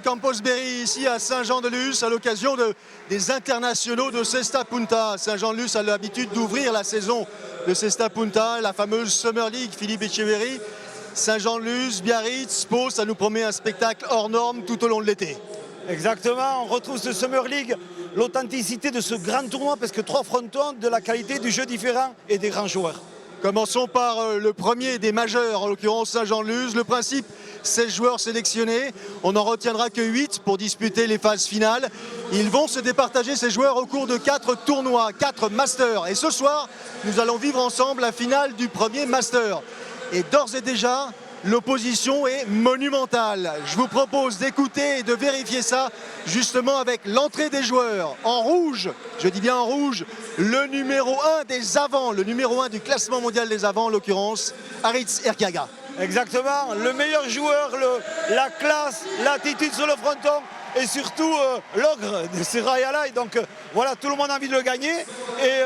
Campos Berry, ici à Saint-Jean-de-Luz, à l'occasion des internationaux de Cesta Punta. Saint-Jean-de-Luz a l'habitude d'ouvrir la saison de Cesta Punta, la fameuse Summer League, Philippe Etcheverry. Saint-Jean-de-Luz, Biarritz, Pau, ça nous promet un spectacle hors norme tout au long de l'été. Exactement, on retrouve ce Summer League, l'authenticité de ce grand tournoi, parce que 3 frontons de la qualité du jeu différent et des grands joueurs. Commençons par le premier des majeurs, en l'occurrence Saint-Jean-de-Luz. Le principe, 16 joueurs sélectionnés. On n'en retiendra que 8 pour disputer les phases finales. Ils vont se départager, ces joueurs, au cours de 4 tournois, 4 masters. Et ce soir, nous allons vivre ensemble la finale du premier master. Et d'ores et déjà, l'opposition est monumentale. Je vous propose d'écouter et de vérifier ça justement avec l'entrée des joueurs. En rouge, je dis bien en rouge, le numéro 1 des avants, le numéro 1 du classement mondial des avants, en l'occurrence, Aritz Erkiaga. Exactement, le meilleur joueur, la classe, l'attitude sur le fronton et surtout l'ogre de ce Rayala. Donc voilà, tout le monde a envie de le gagner. Et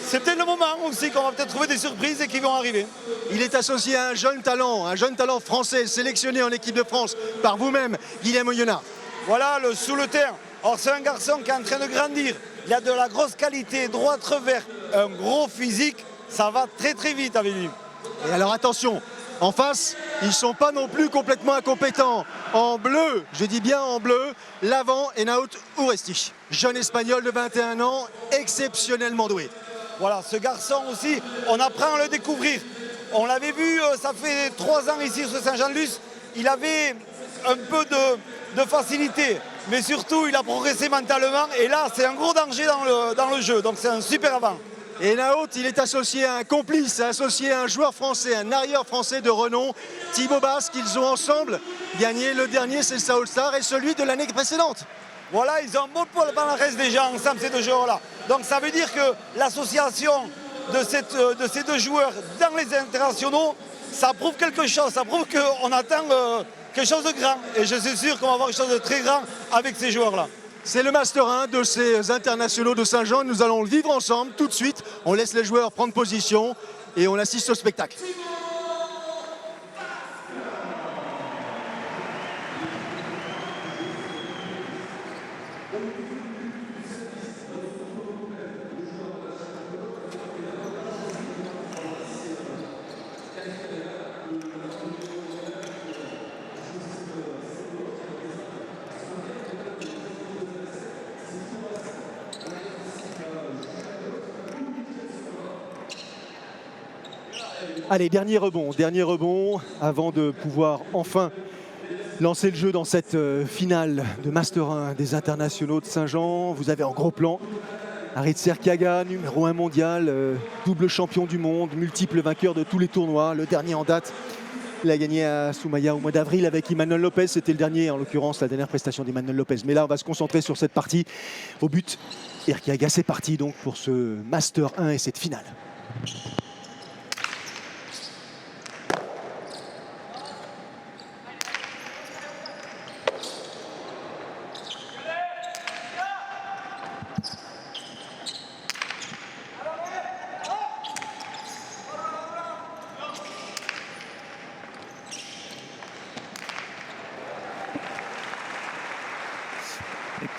c'est peut-être le moment aussi qu'on va peut-être trouver des surprises et qui vont arriver. Il est associé à un jeune talent français sélectionné en équipe de France par vous-même, Guillaume Oyonnax. Voilà, sous le terre. Or c'est un garçon qui est en train de grandir. Il a de la grosse qualité, droit revers, un gros physique. Ça va très très vite avec lui. Et alors attention, en face, ils ne sont pas non plus complètement incompétents. En bleu, je dis bien en bleu, l'avant Enaut Uresti, jeune espagnol de 21 ans, exceptionnellement doué. Voilà, ce garçon aussi, on apprend à le découvrir. On l'avait vu, ça fait 3 ans ici sur Saint-Jean-de-Luz. Il avait un peu de facilité, mais surtout il a progressé mentalement. Et là, c'est un gros danger dans le jeu, donc c'est un super avant. Et Naot, il est associé à un complice, associé à un joueur français, un arrière français de renom, Thibaut Basque. Ils ont ensemble gagné le dernier CELSA All-Star et celui de l'année précédente. Voilà, ils ont un bon palmarès déjà ensemble, ces 2 joueurs-là. Donc ça veut dire que l'association de ces 2 joueurs dans les internationaux, ça prouve quelque chose, ça prouve qu'on attend quelque chose de grand. Et je suis sûr qu'on va avoir quelque chose de très grand avec ces joueurs-là. C'est le Master 1 de ces internationaux de Saint-Jean. Nous allons le vivre ensemble tout de suite. On laisse les joueurs prendre position et on assiste au spectacle. Allez, dernier rebond avant de pouvoir enfin lancer le jeu dans cette finale de Master 1 des internationaux de Saint-Jean. Vous avez en gros plan Aritz Erkiaga, numéro 1 mondial, double champion du monde, multiple vainqueur de tous les tournois. Le dernier en date, il a gagné à Soumaya au mois d'avril avec Emmanuel Lopez. C'était le dernier, en l'occurrence, la dernière prestation d'Emmanuel Lopez. Mais là, on va se concentrer sur cette partie. Au but, Erkiaga, c'est parti donc pour ce Master 1 et cette finale.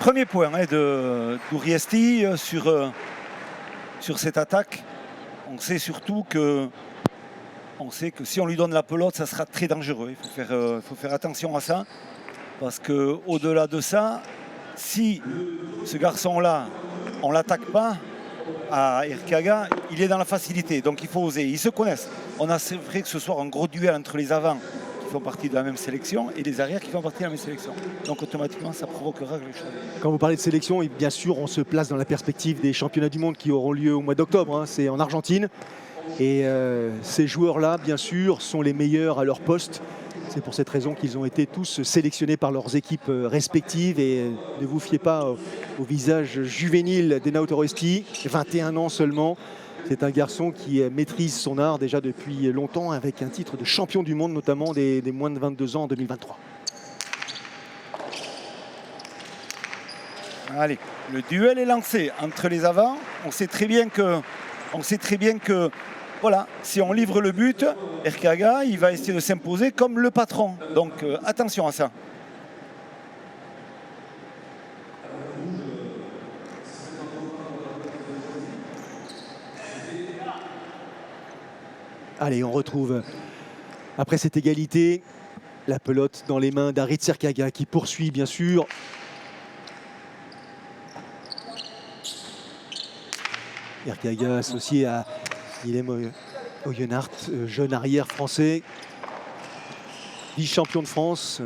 Premier point d'Uriesti sur cette attaque. On sait surtout que si on lui donne la pelote, ça sera très dangereux. Il faut faire attention à ça. Parce qu'au-delà de ça, si ce garçon-là, on ne l'attaque pas à Erkiaga, il est dans la facilité. Donc il faut oser. Ils se connaissent. On a, c'est vrai que ce soir un gros duel entre les avants qui font partie de la même sélection et les arrières qui font partie de la même sélection. Donc automatiquement, ça provoquera quelque chose. Quand vous parlez de sélection, et bien sûr, on se place dans la perspective des championnats du monde qui auront lieu au mois d'octobre. Hein. C'est en Argentine. Et ces joueurs-là, bien sûr, sont les meilleurs à leur poste. C'est pour cette raison qu'ils ont été tous sélectionnés par leurs équipes respectives. Et ne vous fiez pas au visage juvénile d'Enaut Uresti, 21 ans seulement. C'est un garçon qui maîtrise son art déjà depuis longtemps avec un titre de champion du monde, notamment des moins de 22 ans en 2023. Allez, le duel est lancé entre les avants. On sait très bien que voilà, si on livre le but, Erkiaga, il va essayer de s'imposer comme le patron. Donc attention à ça. Allez, on retrouve, après cette égalité, la pelote dans les mains d'Arit Serkaga qui poursuit bien sûr. Serkaga associé à Guillaume Oyonnaert, jeune arrière français, vice-champion de France.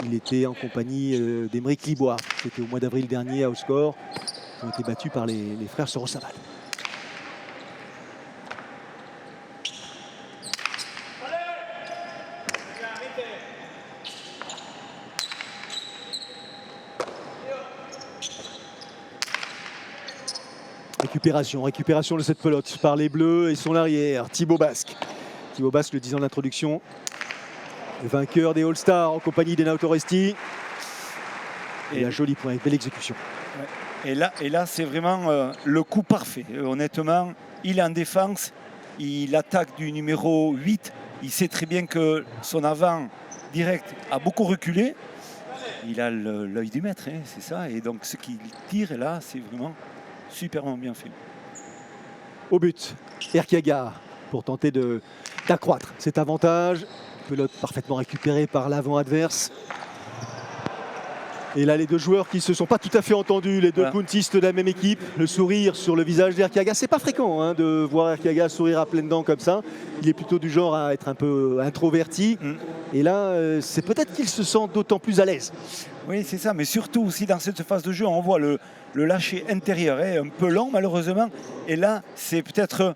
Il était en compagnie d'Émeric Libois. C'était au mois d'avril dernier à Haut-Score. Ils ont été battus par les frères Sorosaval. Récupération de cette pelote par les Bleus et son arrière, Thibaut Basque. Thibaut Basque, le disant en introduction, le vainqueur des All-Stars en compagnie d'Enea Torresti. Et un joli point, belle exécution. Et là c'est vraiment le coup parfait. Honnêtement, il est en défense, il attaque du numéro 8. Il sait très bien que son avant direct a beaucoup reculé. Il a l'œil du maître, hein, c'est ça. Et donc ce qu'il tire là, c'est vraiment superbement bien fait. Au but, Erkiaga pour tenter d'accroître cet avantage. Pelote parfaitement récupérée par l'avant adverse. Et là, les deux joueurs qui ne se sont pas tout à fait entendus, les deux puntistes de la même équipe, le sourire sur le visage d'Erkiaga. C'est pas fréquent hein, de voir Erkiaga sourire à pleines dents comme ça. Il est plutôt du genre à être un peu introverti. Et là, c'est peut-être qu'il se sent d'autant plus à l'aise. Oui, c'est ça, mais surtout aussi dans cette phase de jeu, on voit le lâcher intérieur, hein, un peu lent malheureusement. Et là, c'est peut-être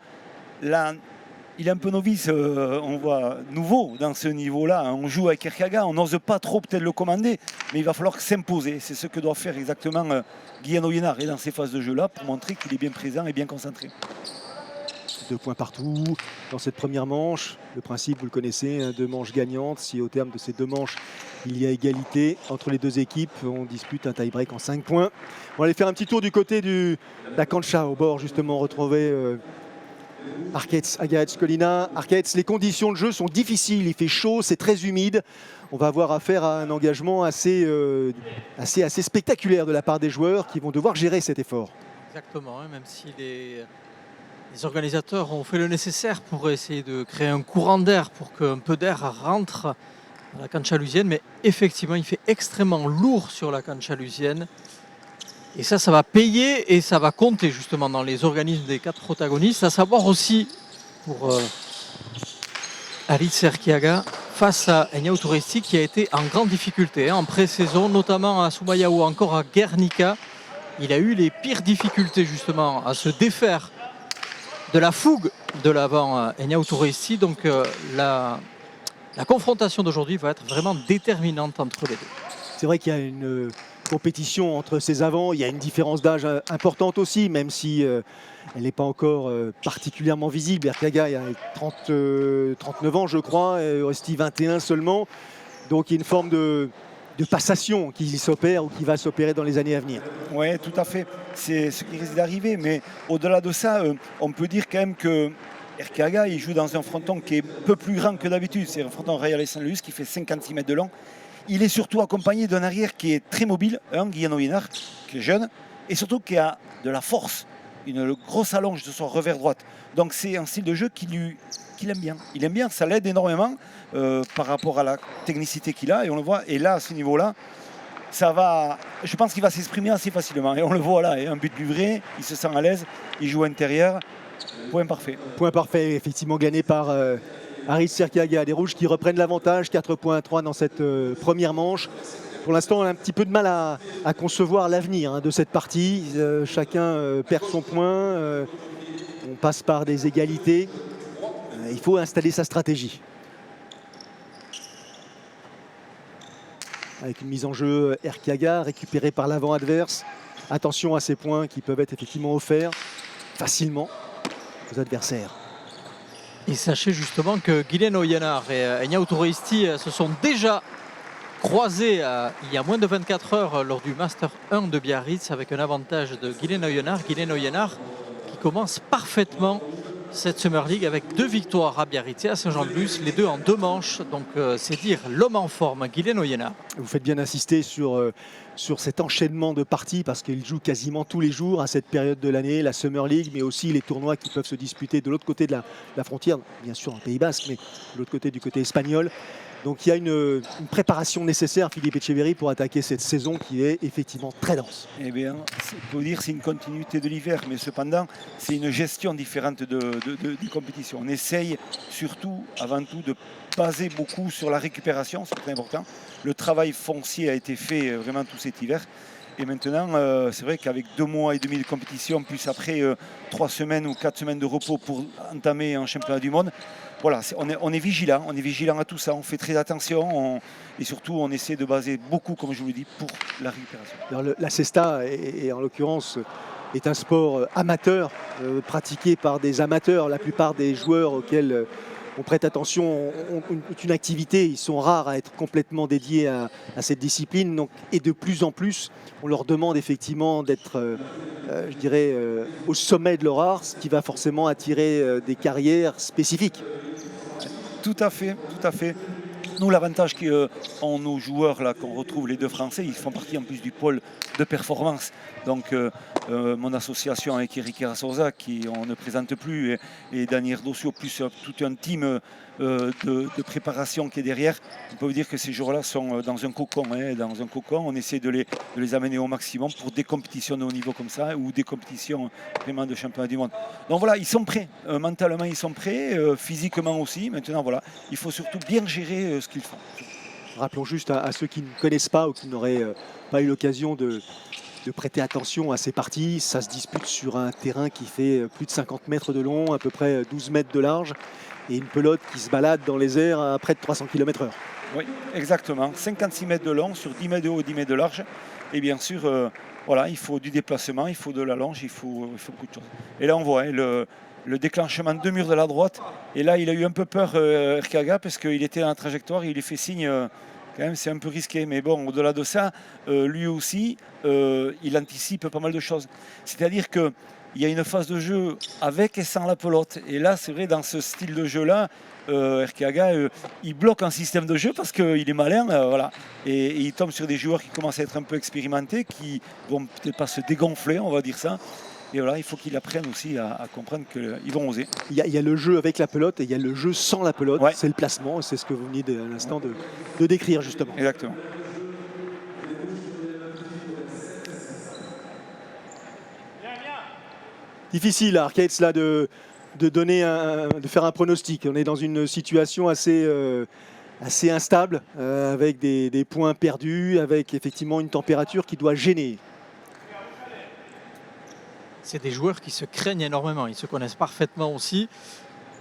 il est un peu novice, on voit nouveau dans ce niveau-là. On joue avec Erkiaga, on n'ose pas trop peut-être le commander, mais il va falloir s'imposer. C'est ce que doit faire exactement Guillaume Oyonnaert dans ces phases de jeu-là pour montrer qu'il est bien présent et bien concentré. 2 points partout dans cette première manche. Le principe, vous le connaissez, hein, 2 manches gagnantes. Si au terme de ces 2 manches, il y a égalité entre les deux équipes, on dispute un tie-break en 5 points. On va aller faire un petit tour du côté de la cancha, au bord justement, retrouver Arquets, Agaetz, Colina. Arquets, les conditions de jeu sont difficiles, il fait chaud, c'est très humide. On va avoir affaire à un engagement assez spectaculaire de la part des joueurs qui vont devoir gérer cet effort. Exactement, hein, même si les organisateurs ont fait le nécessaire pour essayer de créer un courant d'air, pour qu'un peu d'air rentre à la cancha lusienne, mais effectivement il fait extrêmement lourd sur la cancha lusienne. Et ça va payer et ça va compter justement dans les organismes des 4 protagonistes, à savoir aussi pour Arit Serkiaga face à Enea Torresti qui a été en grande difficulté en pré-saison, notamment à Soumaya ou encore à Guernica. Il a eu les pires difficultés justement à se défaire de la fougue de l'avant Enea Torresti. Donc la confrontation d'aujourd'hui va être vraiment déterminante entre les deux. C'est vrai qu'il y a une compétition entre ces avants, il y a une différence d'âge importante aussi, même si elle n'est pas encore particulièrement visible. Erkiaga il a 39 ans je crois, Torresti 21 seulement, donc il y a une forme de passation qui s'opère ou qui va s'opérer dans les années à venir. Oui, tout à fait, c'est ce qui risque d'arriver, mais au-delà de ça, on peut dire quand même que Erkiaga il joue dans un fronton qui est un peu plus grand que d'habitude, c'est un fronton Royal Saint-Louis qui fait 56 mètres de long. Il est surtout accompagné d'un arrière qui est très mobile, Guillaume Oyonnaert, qui est jeune, et surtout qui a de la force, une grosse allonge de son revers droite. Donc c'est un style de jeu qu'il aime bien. Il aime bien, ça l'aide énormément par rapport à la technicité qu'il a, et on le voit. Et là, à ce niveau-là, je pense qu'il va s'exprimer assez facilement. Et on le voit là, un but du vrai, il se sent à l'aise, il joue intérieur. Point parfait. Point parfait, effectivement gagné par Arit Serkiaga. Les Rouges qui reprennent l'avantage, 4 points à 3 dans cette première manche. Pour l'instant, on a un petit peu de mal à concevoir l'avenir de cette partie. Chacun perd son point. On passe par des égalités. Il faut installer sa stratégie. Avec une mise en jeu Erkiaga, récupérée par l'avant adverse. Attention à ces points qui peuvent être effectivement offerts facilement aux adversaires. Et sachez justement que Guillaume Oyonnaert et Enea Torresti se sont déjà croisés il y a moins de 24 heures lors du Master 1 de Biarritz avec un avantage de Guillaume Oyonnaert. Guillaume Oyonnaert qui commence parfaitement cette Summer League avec 2 victoires à Biarritz et à Saint-Jean-de-Luz, les 2 en 2 manches. Donc c'est dire l'homme en forme, Guylaine Oyénard. Vous faites bien insister sur cet enchaînement de parties parce qu'il joue quasiment tous les jours à cette période de l'année, la Summer League, mais aussi les tournois qui peuvent se disputer de l'autre côté de la frontière, bien sûr en Pays Basque, mais de l'autre côté, du côté espagnol. Donc il y a une préparation nécessaire, Philippe Etcheverry, pour attaquer cette saison qui est effectivement très dense. Eh bien, on peut dire que c'est une continuité de l'hiver, mais cependant, c'est une gestion différente des compétitions. On essaye surtout, avant tout, de baser beaucoup sur la récupération, c'est très important. Le travail foncier a été fait vraiment tout cet hiver. Et maintenant, c'est vrai qu'avec 2 mois et demi de compétition, plus après 3 semaines ou 4 semaines de repos pour entamer un championnat du monde, voilà, on est vigilant à tout ça, on fait très attention et surtout on essaie de baser beaucoup, comme je vous l'ai dit, pour la récupération. Alors, la cesta, en l'occurrence, est un sport amateur, pratiqué par des amateurs. La plupart des joueurs auxquels on prête attention ont une activité, ils sont rares à être complètement dédiés à cette discipline. Donc, et de plus en plus, on leur demande effectivement d'être, je dirais, au sommet de leur art, ce qui va forcément attirer des carrières spécifiques. Tout à fait, tout à fait. Nous, l'avantage qu'ont nos joueurs, là, qu'on retrouve les 2 Français, ils font partie en plus du pôle de performance. Donc, mon association avec Eric Arasosa, qui on ne présente plus, et Daniel Dossio, plus tout un team de préparation qui est derrière, on peut vous dire que ces joueurs-là sont dans un cocon. Dans un cocon, on essaie de les amener au maximum pour des compétitions de haut niveau comme ça, ou des compétitions vraiment de championnat du monde. Donc voilà, ils sont prêts. Mentalement, ils sont prêts, physiquement aussi. Maintenant, voilà, il faut surtout bien gérer ce qu'ils font. Rappelons juste à ceux qui ne connaissent pas ou qui n'auraient pas eu l'occasion de prêter attention à ces parties. Ça se dispute sur un terrain qui fait plus de 50 mètres de long, à peu près 12 mètres de large, et une pelote qui se balade dans les airs à près de 300 km/h. Oui, exactement. 56 mètres de long sur 10 mètres de haut et 10 mètres de large. Et bien sûr, voilà, il faut du déplacement, il faut de la longe, il faut beaucoup de choses. Et là, on voit le déclenchement de mur de la droite. Et là, il a eu un peu peur, Erkaga, parce qu'il était dans la trajectoire. Il lui fait signe, quand même, c'est un peu risqué. Mais bon, au-delà de ça, lui aussi, il anticipe pas mal de choses. C'est-à-dire qu'il y a une phase de jeu avec et sans la pelote. Et là, c'est vrai, dans ce style de jeu-là, Erkaga, il bloque un système de jeu parce qu'il est malin. Voilà. Et il tombe sur des joueurs qui commencent à être un peu expérimentés, qui vont peut-être pas se dégonfler, on va dire ça. Et voilà, il faut qu'ils apprennent aussi à comprendre qu'ils vont oser. Il y a le jeu avec la pelote et il y a le jeu sans la pelote. Ouais. C'est le placement, c'est ce que vous venez à l'instant de décrire justement. Exactement. Difficile à Arcades là de faire un pronostic. On est dans une situation assez instable, avec des points perdus, avec effectivement une température qui doit gêner. C'est des joueurs qui se craignent énormément, ils se connaissent parfaitement aussi.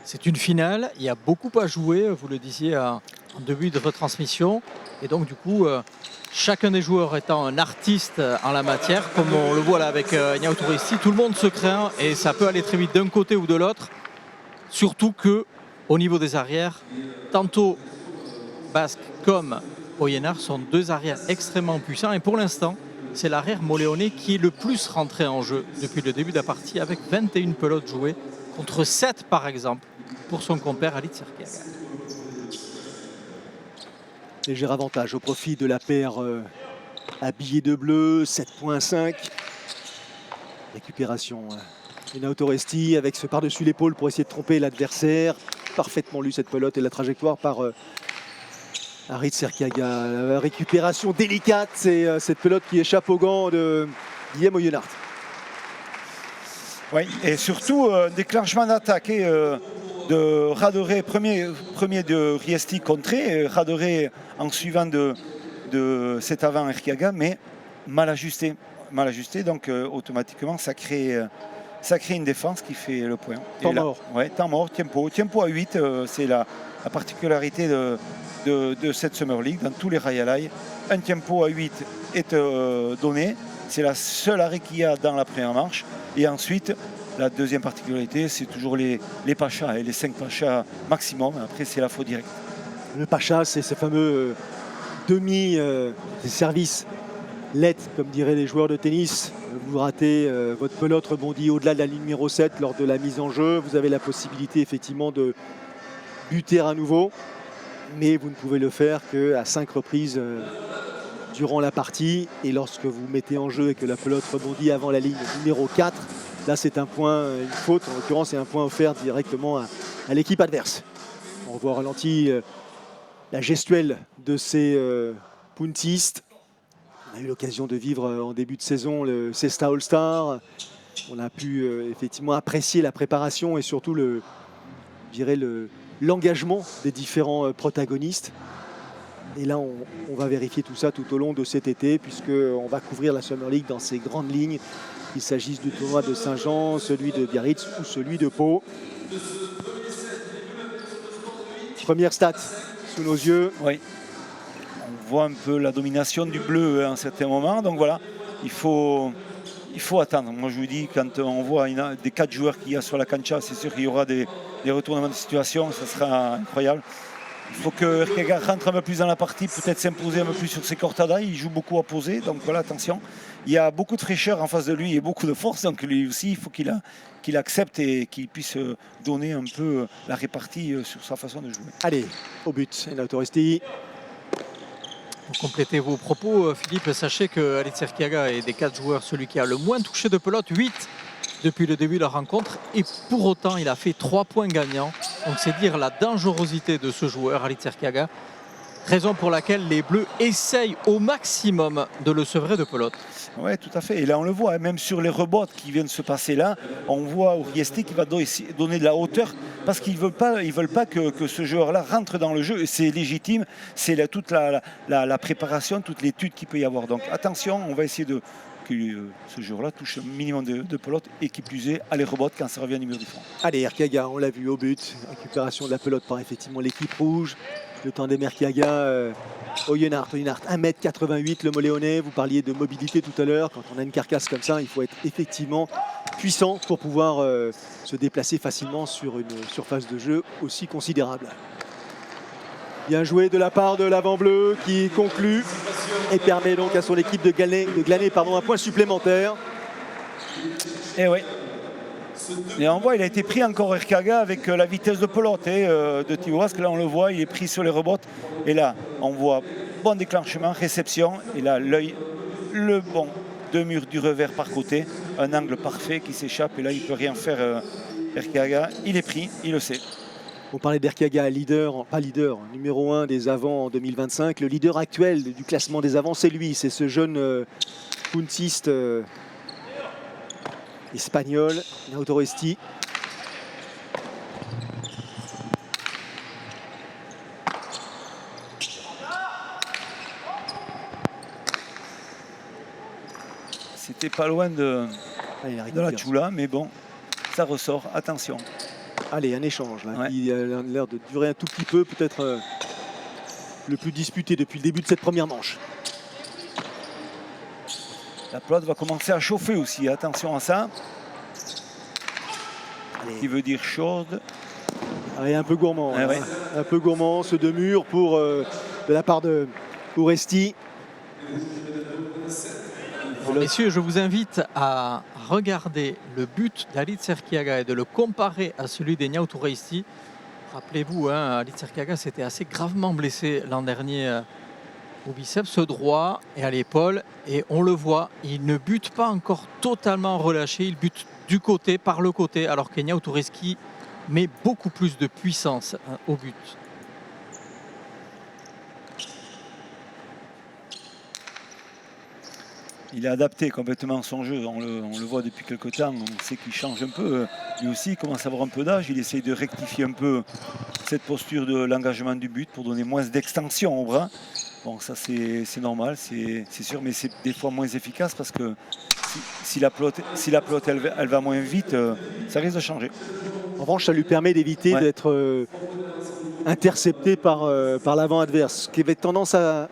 C'est une finale, il y a beaucoup à jouer, vous le disiez en début de retransmission. Et donc du coup, chacun des joueurs étant un artiste en la matière, comme on le voit là avec Niao Touristi, tout le monde se craint et ça peut aller très vite d'un côté ou de l'autre. Surtout qu'au niveau des arrières, tantôt Basque comme Oyénard sont 2 arrières extrêmement puissants. Et pour l'instant, c'est l'arrière Moléoné qui est le plus rentré en jeu depuis le début de la partie, avec 21 pelotes jouées contre 7 par exemple pour son compère Halit Serkiaga. Léger avantage au profit de la paire habillée de bleu, 7.5. Récupération de Niao Touristi avec ce par-dessus l'épaule pour essayer de tromper l'adversaire. Parfaitement lu cette pelote et la trajectoire par Halit Serkiaga. La récupération délicate, c'est cette pelote qui échappe au gant de Guillaume Oyénard. Oui, et surtout déclenchement d'attaque de Radoré, premier de Riesti contré, Radoré en suivant de cet avant Erkiaga, mais mal ajusté, donc automatiquement ça crée une défense qui fait le point. Temps mort. Ouais, temps mort, tempo à 8, c'est la particularité de cette Summer League dans tous les Rayalai. Un tempo à 8 est donné, c'est la seule arrêt qu'il y a dans la première manche. Et ensuite, la deuxième particularité, c'est toujours les pachas et les 5 pachas maximum. Après, c'est la faute directe. Le pacha, c'est ce fameux demi-service let, comme diraient les joueurs de tennis. Vous ratez, votre pelote rebondit au-delà de la ligne numéro 7 lors de la mise en jeu. Vous avez la possibilité effectivement de buter à nouveau, mais vous ne pouvez le faire qu'à 5 reprises durant la partie. Et lorsque vous mettez en jeu et que la pelote rebondit avant la ligne numéro 4, là c'est un point, une faute. En l'occurrence, c'est un point offert directement à l'équipe adverse. On revoit au ralenti la gestuelle de ces puntistes. On a eu l'occasion de vivre en début de saison le Cesta All-Star. On a pu effectivement apprécier la préparation et surtout l'engagement des différents protagonistes. Et là, on va vérifier tout ça tout au long de cet été, puisqu'on va couvrir la Summer League dans ses grandes lignes, qu'il s'agisse du tournoi de Saint-Jean, celui de Biarritz ou celui de Pau. Première stat sous nos yeux. Oui. On voit un peu la domination du bleu à un certain moment. Donc voilà, il faut attendre. Moi je vous dis, quand on voit des 4 joueurs qu'il y a sur la cancha, c'est sûr qu'il y aura des retournements de situation. Ça sera incroyable. Il faut que Erkiaga rentre un peu plus dans la partie, peut-être s'imposer un peu plus sur ses cortadas. Il joue beaucoup à poser, donc voilà, attention. Il y a beaucoup de fraîcheur en face de lui et beaucoup de force, donc lui aussi, il faut qu'il accepte et qu'il puisse donner un peu la répartie sur sa façon de jouer. Allez, au but, Renato Oresti. Pour compléter vos propos, Philippe, sachez que Alitz Erkiaga est des 4 joueurs celui qui a le moins touché de pelote, 8 depuis le début de la rencontre, et pour autant il a fait 3 points gagnants. Donc c'est dire la dangerosité de ce joueur, Alitz Erkiaga. Raison pour laquelle les Bleus essayent au maximum de le sevrer de pelote. Oui, tout à fait. Et là, on le voit, même sur les rebots qui viennent se passer là, on voit Oresti qui va donner de la hauteur parce qu'ils ne veulent pas que ce joueur-là rentre dans le jeu. Et c'est légitime, c'est toute la préparation, toute l'étude qu'il peut y avoir. Donc attention, on va essayer que ce joueur-là touche un minimum de pelote et qui plus est à les rebots quand ça revient du mur du front. Allez, Erkiaga, on l'a vu au but. Récupération de la pelote par effectivement l'équipe rouge. Le tandem Erkiaga, Oyonnax, 1m88, le Moléonais. Vous parliez de mobilité tout à l'heure. Quand on a une carcasse comme ça, il faut être effectivement puissant pour pouvoir se déplacer facilement sur une surface de jeu aussi considérable. Bien joué de la part de l'avant bleu qui conclut et permet donc à son équipe de glaner un point supplémentaire. Et oui. Et on voit, il a été pris encore Erkiaga avec la vitesse de pelote de Thibaut Basque. Là, on le voit, il est pris sur les rebots. Et là, on voit bon déclenchement, réception. Et là, l'œil, le bon, 2 murs du revers par côté. Un angle parfait qui s'échappe. Et là, il ne peut rien faire Erkiaga. Il est pris, il le sait. On parlait d'Erkiaga, numéro 1 des avants en 2025. Le leader actuel du classement des avants, c'est lui. C'est ce jeune puntiste espagnol, Renato Oresti. C'était pas loin de la Chula, mais bon, ça ressort. Attention. Allez, un échange là, ouais. Qui a l'air de durer un tout petit peu, peut-être le plus disputé depuis le début de cette première manche. La pelote va commencer à chauffer aussi, attention à ça. Allez. Qui veut dire chaude. Allez, un peu gourmand, ouais. Un peu gourmand, ce 2 murs de la part de Oresti. Messieurs, je vous invite à regarder le but d'Alitz Erkiaga et de le comparer à celui d'Egnauto Oresti. Rappelez-vous, Alitz Erkiaga s'était assez gravement blessé l'an dernier au biceps droit et à l'épaule. Et on le voit, il ne bute pas encore totalement relâché, il bute du côté, par le côté, alors qu'Egnauto Oresti met beaucoup plus de puissance au but. Il a adapté complètement son jeu, on le voit depuis quelques temps, on sait qu'il change un peu. Lui aussi, il commence à avoir un peu d'âge, il essaye de rectifier un peu cette posture de l'engagement du but pour donner moins d'extension au bras. Bon, ça c'est normal, c'est sûr, mais c'est des fois moins efficace parce que si la pelote elle va moins vite, ça risque de changer. En revanche, ça lui permet d'éviter d'être intercepté par l'avant adverse, ce qui avait tendance à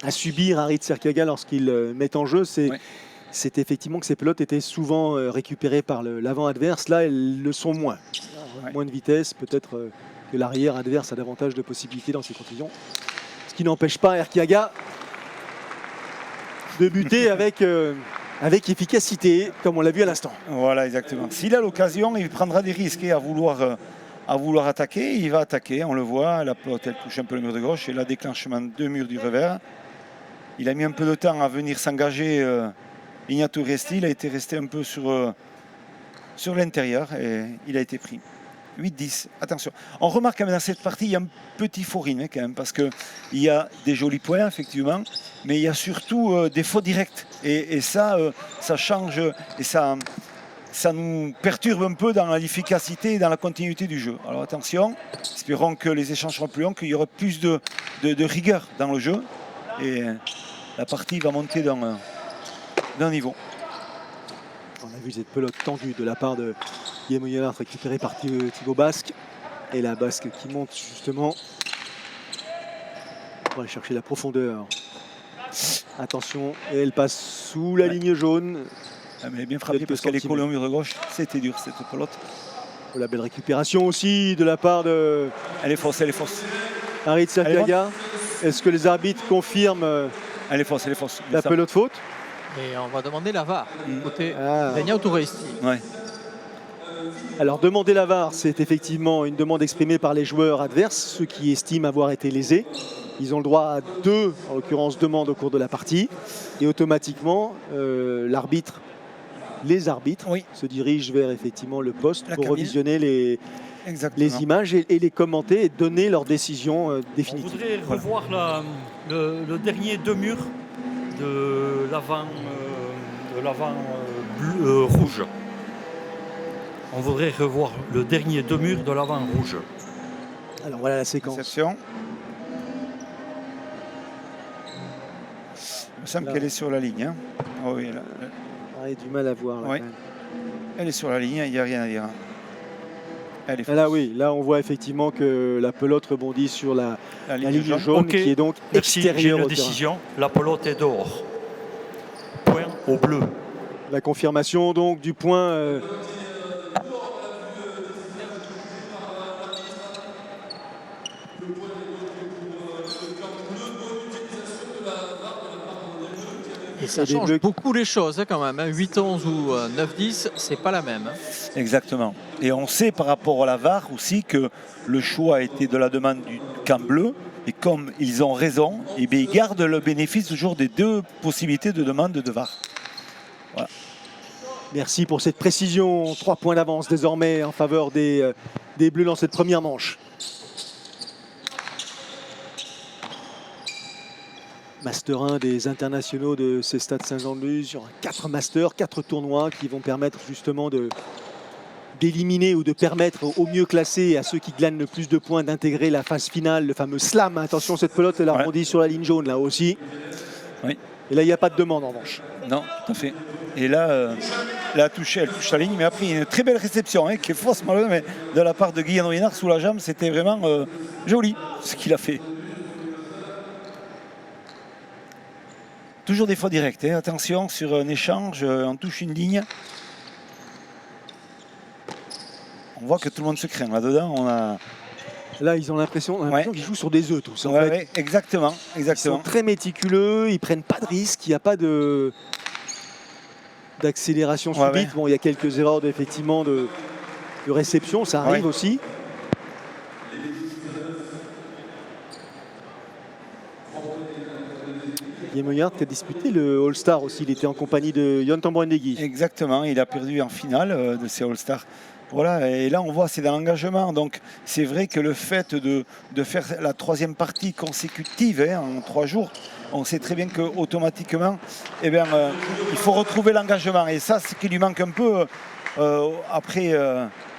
subir Alitz Erkiaga lorsqu'il met en jeu, c'est effectivement que ces pelotes étaient souvent récupérées par l'avant adverse. Là, elles le sont moins. Moins de vitesse, peut-être que l'arrière adverse a davantage de possibilités dans ces conditions. Ce qui n'empêche pas Erkiaga de buter avec efficacité, comme on l'a vu à l'instant. Voilà, exactement. S'il a l'occasion, il prendra des risques à vouloir attaquer. Il va attaquer, on le voit. La pelote, elle touche un peu le mur de gauche. Et là, déclenchement de mur du revers. Il a mis un peu de temps à venir s'engager. Ignacio Riesti, il a été resté un peu sur l'intérieur et il a été pris. 8-10, attention. On remarque quand même dans cette partie, il y a un petit faux rythme quand même, parce qu'il y a des jolis points, effectivement, mais il y a surtout des faux directs. Et ça, ça change et ça nous perturbe un peu dans l'efficacité et dans la continuité du jeu. Alors attention, espérons que les échanges seront plus longs, qu'il y aura plus de rigueur dans le jeu. Et la partie va monter d'un niveau. On a vu cette pelote tendue de la part de Guillaume Yolard récupérée par Thibaut Basque. Et la Basque qui monte justement pour aller chercher la profondeur. Attention, et elle passe sous la ligne jaune. Ah, mais bien frappé parce qu'elle est collée au mur de gauche. C'était dur cette pelote. La belle récupération aussi de la part de Elle est fausse, elle est fausse. Harit Safiaga. Est-ce que les arbitres confirment Elle est fausse, elle est fausse. la pelote faute? Et on va demander la VAR côté Ah. Ignacio Riesti. Ouais. Alors demander la VAR, c'est effectivement une demande exprimée par les joueurs adverses, ceux qui estiment avoir été lésés. Ils ont le droit à 2, en l'occurrence, demandes au cours de la partie. Et automatiquement, les arbitres Oui. se dirigent vers effectivement le poste La pour cabine. revisionner les images et les commenter et donner leur décision On définitive. voudrait revoir le dernier deux murs de l'avant rouge. On voudrait revoir le dernier deux murs de l'avant rouge. Alors voilà la séquence. Réception. Il me semble Là. qu'elle est sur la ligne. Hein. Oh oui, là. On a du mal à voir. Là, Oui. quand même. Elle est sur la ligne, il n'y a rien à dire. Elle est Ah, là oui, là on voit effectivement que la pelote rebondit sur la ligne jaune Ok. qui est donc Merci, j'ai extérieure une au terrain. décision. La pelote est dehors. Point au bleu. La confirmation donc du point. Et ça des change bleus. beaucoup les choses quand même. 8-11 ou 9-10, c'est pas la même. Exactement. Et on sait par rapport à la VAR aussi que le choix a été de la demande du camp bleu. Et comme ils ont raison, eh bien, ils gardent le bénéfice toujours des deux possibilités de demande de VAR. Merci pour cette précision. 3 points d'avance désormais en faveur des Bleus dans cette première manche. Master 1 des internationaux de ces stades Saint-Jean-de-Luz. Il y aura 4 masters, 4 tournois qui vont permettre justement d'éliminer ou de permettre aux mieux classés, à ceux qui glanent le plus de points, d'intégrer la phase finale, le fameux slam. Attention, cette pelote, elle a rebondi sur la ligne jaune là aussi. Oui. Et là, il n'y a pas de demande en revanche. Non, tout à fait. Et là, elle touche la ligne, mais après, il y a une très belle réception, hein, qui est fausse malheureusement, mais de la part de Guillaume Ruinard sous la jambe, c'était vraiment joli ce qu'il a fait. Toujours des fois directs, hein. Attention sur un échange, on touche une ligne. On voit que tout le monde se craint. Là-dedans, on a. Là, ils ont l'impression qu'ils jouent sur des œufs tous. En Ouais, fait. ouais, exactement, Ils exactement. sont très méticuleux, ils prennent pas de risques, il n'y a pas d'accélération subite. Ouais. Bon, il y a quelques erreurs effectivement de réception, ça arrive Ouais. aussi. Guillaume Yard qui a disputé le All-Star aussi, il était en compagnie de Yon Tambourendegui. Exactement, il a perdu en finale de ces All-Stars. Voilà, et là on voit c'est dans l'engagement. Donc c'est vrai que le fait de faire la troisième partie consécutive en 3 jours, on sait très bien qu'automatiquement, il faut retrouver l'engagement. Et ça, c'est ce qui lui manque un peu après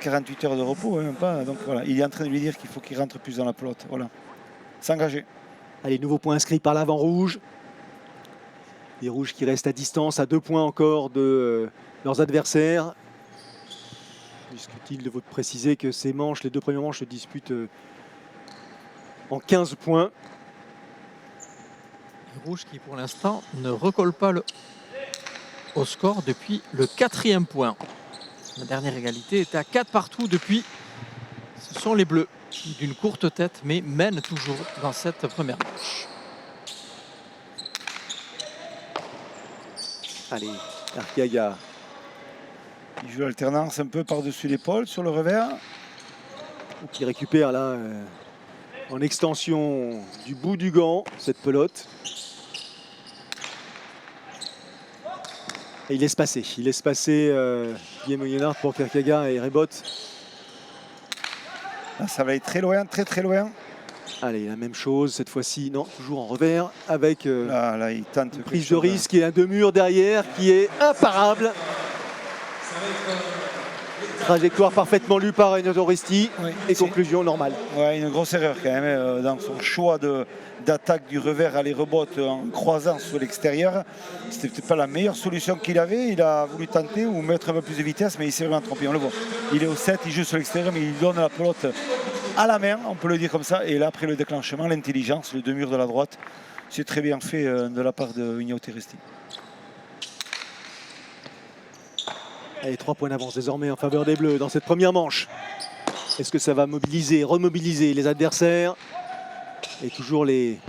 48 heures de repos. Même pas. Donc voilà, il est en train de lui dire qu'il faut qu'il rentre plus dans la pelote. Voilà, s'engager. Allez, nouveau point inscrit par l'avant rouge. Les rouges qui restent à distance, à 2 points encore de leurs adversaires. Il est utile de vous préciser que ces manches, les 2 premières manches se disputent en 15 points. Les rouges qui pour l'instant ne recollent pas au score depuis le 4e point. La dernière égalité était à 4 partout depuis. Ce sont les bleus d'une courte tête mais mènent toujours dans cette première manche. Allez, Arkeaga. Il joue l'alternance un peu par-dessus l'épaule sur le revers. Qui récupère là en extension du bout du gant cette pelote. Et il laisse passer. Il laisse passer Guillaume Yonard pour qu'Arkeaga et rebote. Là, ça va être très loin, très très loin. Allez, la même chose cette fois-ci. Non, toujours en revers avec Là, il tente une prise de risque et un deux murs derrière qui est imparable. Trajectoire parfaitement lue par Renato Oresti. Oui, et conclusion normale. Ouais, une grosse erreur quand même dans son choix d'attaque du revers à les rebotes en croisant sur l'extérieur. C'était peut-être pas la meilleure solution qu'il avait. Il a voulu tenter ou mettre un peu plus de vitesse, mais il s'est vraiment trompé. On le voit. Il est au 7, il joue sur l'extérieur, mais il donne la pelote à la main, on peut le dire comme ça. Et là, après le déclenchement, l'intelligence, le deux murs de la droite, c'est très bien fait de la part de Renato Oresti. Allez, 3 points d'avance désormais en faveur des Bleus dans cette première manche. Est-ce que ça va mobiliser, remobiliser les adversaires? Et toujours les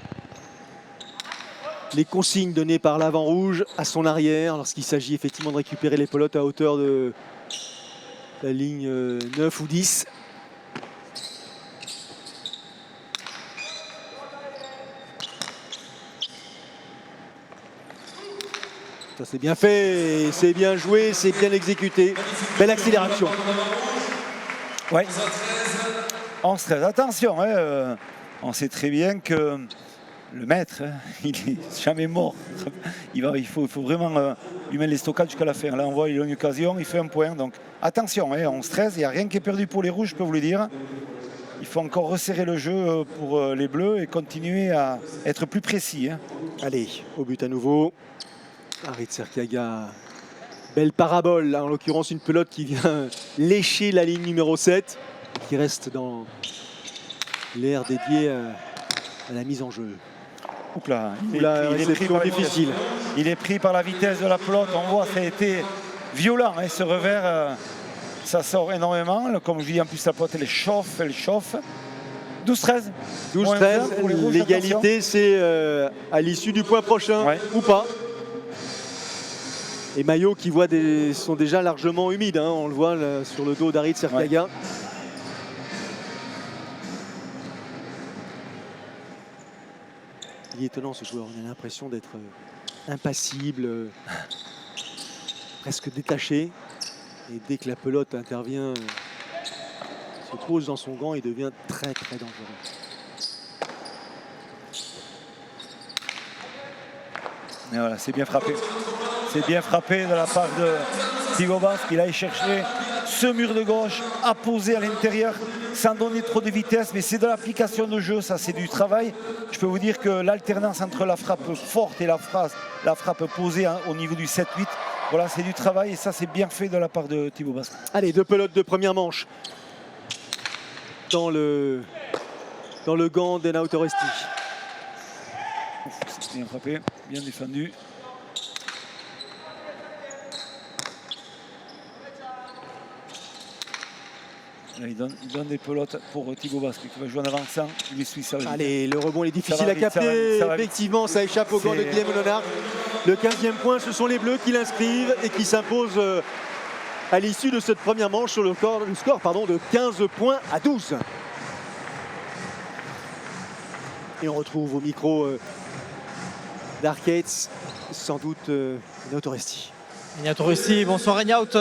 consignes données par l'avant rouge à son arrière lorsqu'il s'agit effectivement de récupérer les pelotes à hauteur de la ligne 9 ou 10. Ça c'est bien fait, c'est bien joué, c'est bien exécuté. Belle accélération. Ouais. 11-13. Attention, hein, on sait très bien que le maître, hein, il n'est jamais mort. Il faut vraiment lui mettre les stockages jusqu'à la fin. Là, on voit, il a une occasion, il fait un point. Donc attention, hein, 11-13, il n'y a rien qui est perdu pour les rouges, je peux vous le dire. Il faut encore resserrer le jeu pour les bleus et continuer à être plus précis. Hein. Allez, au but à nouveau. Aritz Arkeaga, belle parabole, là, en l'occurrence une pelote qui vient lécher la ligne numéro 7, qui reste dans l'aire dédié à la mise en jeu. Oups là, il est pris par difficile. Il est pris par la vitesse de la pelote, on voit ça a été violent, hein, ce revers, ça sort énormément. Comme je dis, en plus la pelote elle chauffe. 12-13. 12-13, l'égalité c'est à l'issue du point prochain, ouais, ou pas. Et maillots qui sont déjà largement humides, hein, on le voit là, sur le dos d'Aritz Arkeaga. Ouais. Il est étonnant ce joueur, on a l'impression d'être impassible, presque détaché. Et dès que la pelote intervient, se pose dans son gant, il devient très très dangereux. Et voilà, c'est bien frappé. C'est bien frappé de la part de Thibaut Basque. Il a cherché ce mur de gauche à poser à l'intérieur sans donner trop de vitesse. Mais c'est de l'application de jeu, ça c'est du travail. Je peux vous dire que l'alternance entre la frappe forte et la frappe posée au niveau du 7-8, voilà, c'est du travail et ça c'est bien fait de la part de Thibaut Basque. Allez, deux pelotes de première manche dans le gant d'Renato Oresti. C'est bien frappé, bien défendu. Là, il donne des pelotes pour Thibaut Basque qui va jouer en avançant. Il suit ça. Allez, le rebond est difficile à capter. Effectivement, ça échappe au gant de Guillaume Yonard. Le 15e point, ce sont les Bleus qui l'inscrivent et qui s'imposent à l'issue de cette première manche sur le score de 15 points à 12. Et on retrouve au micro d'Arcades, sans doute Renato Oresti. Renato Oresti, bonsoir Renato.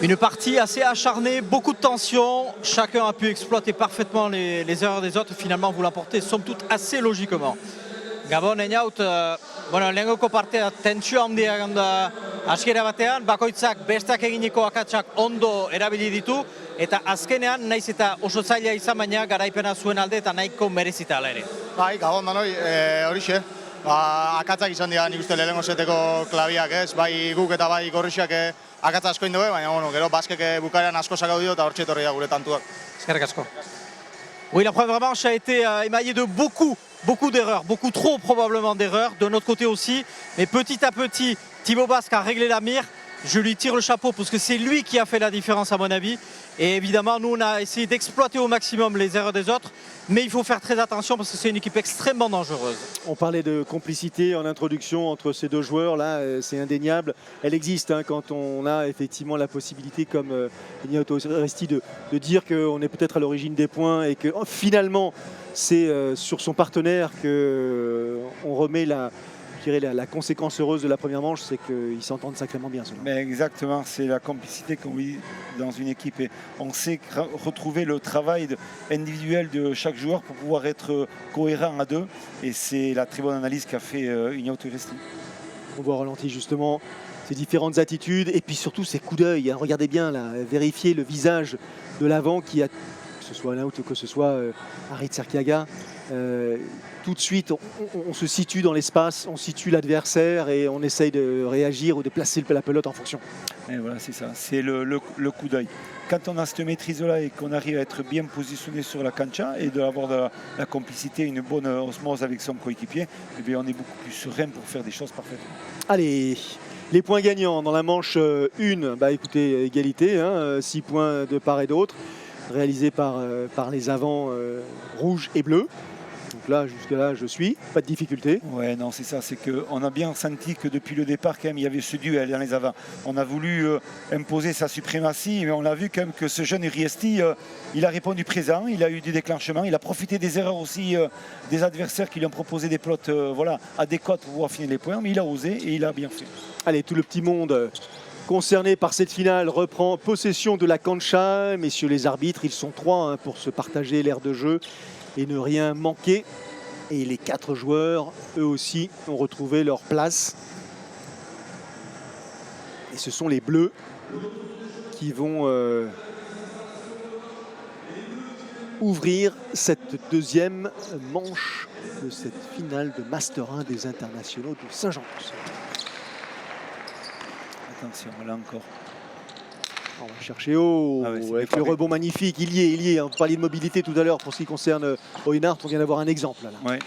Une partie assez acharnée, beaucoup de tension. Chacun a pu exploiter parfaitement les erreurs des autres. Finalement, vous l'emportez somme toute assez logiquement. Gabon, Renato, lehengoko partea tentsio handia egon da hasiera batean, bakoitzak bestak eginiko akatsak ondo erabili ditu, eta azkenean naiz eta oso zaila izan baina garaipena zuen alde eta nahiko merezita hala ere. Bai, Gabon danoi, horixe. Akatzak izan dira nik uste lehenengo seteko klabiak, ez? Bai guk eta bai gorrixak akatza asko indoe, baina gero Baskek bukaeran asko sakau dio eta hortxe etorri da gure tantuak. Eskerrik asko. Oui, la première manche a été émaillée de beaucoup d'erreurs, beaucoup trop probablement d'erreurs, de notre côté aussi. Mais petit à petit, Thibaut Basque a réglé la mire je lui tire le chapeau parce que c'est lui qui a fait la différence à mon avis. Et évidemment, nous, on a essayé d'exploiter au maximum les erreurs des autres. Mais il faut faire très attention parce que c'est une équipe extrêmement dangereuse. On parlait de complicité en introduction entre ces deux joueurs, là c'est indéniable. Elle existe hein, quand on a effectivement la possibilité, comme Ignato Resti, de dire qu'on est peut-être à l'origine des points et que finalement c'est sur son partenaire qu'on remet la conséquence heureuse de la première manche, c'est qu'ils s'entendent sacrément bien. Mais exactement, c'est la complicité qu'on vit dans une équipe et on sait retrouver le travail individuel de chaque joueur pour pouvoir être cohérent à deux et c'est la très bonne analyse qu'a fait Ignato Resti. On voit au ralenti justement ces différentes attitudes et puis surtout ces coups d'œil. Hein. Regardez bien là, vérifiez le visage de l'avant qui a, que ce soit Naut ou que ce soit Harit Serkiaga. Tout de suite, on se situe dans l'espace, on situe l'adversaire et on essaye de réagir ou de placer la pelote en fonction. Et voilà, c'est ça, c'est le coup d'œil. Quand on a cette maîtrise-là et qu'on arrive à être bien positionné sur la cancha et d'avoir de la complicité, une bonne osmose avec son coéquipier, eh bien on est beaucoup plus serein pour faire des choses parfaitement. Allez, les points gagnants dans la manche 1, bah écoutez, égalité, 6 points de part et d'autre, réalisés par les avants rouges et bleus. Donc là, jusque-là, je suis, pas de difficulté. Ouais, non, c'est ça, c'est qu'on a bien senti que depuis le départ, quand même, il y avait ce duel dans les avants. On a voulu imposer sa suprématie, mais on a vu quand même que ce jeune Riesti, il a répondu présent, il a eu des déclenchements, il a profité des erreurs aussi des adversaires qui lui ont proposé des plots adéquates pour pouvoir finir les points, mais il a osé et il a bien fait. Allez, tout le petit monde concerné par cette finale reprend possession de la cancha. Messieurs les arbitres, ils sont 3 pour se partager l'aire de jeu et ne rien manquer. Et les 4 joueurs, eux aussi, ont retrouvé leur place. Et ce sont les bleus qui vont ouvrir cette deuxième manche de cette finale de Master 1 des internationaux de Saint-Jean-de-Luz. Attention, là encore. On va chercher haut, avec le rebond magnifique, il y est. On parlait de mobilité tout à l'heure pour ce qui concerne Oyenart, on vient d'avoir un exemple. Là. Ouais.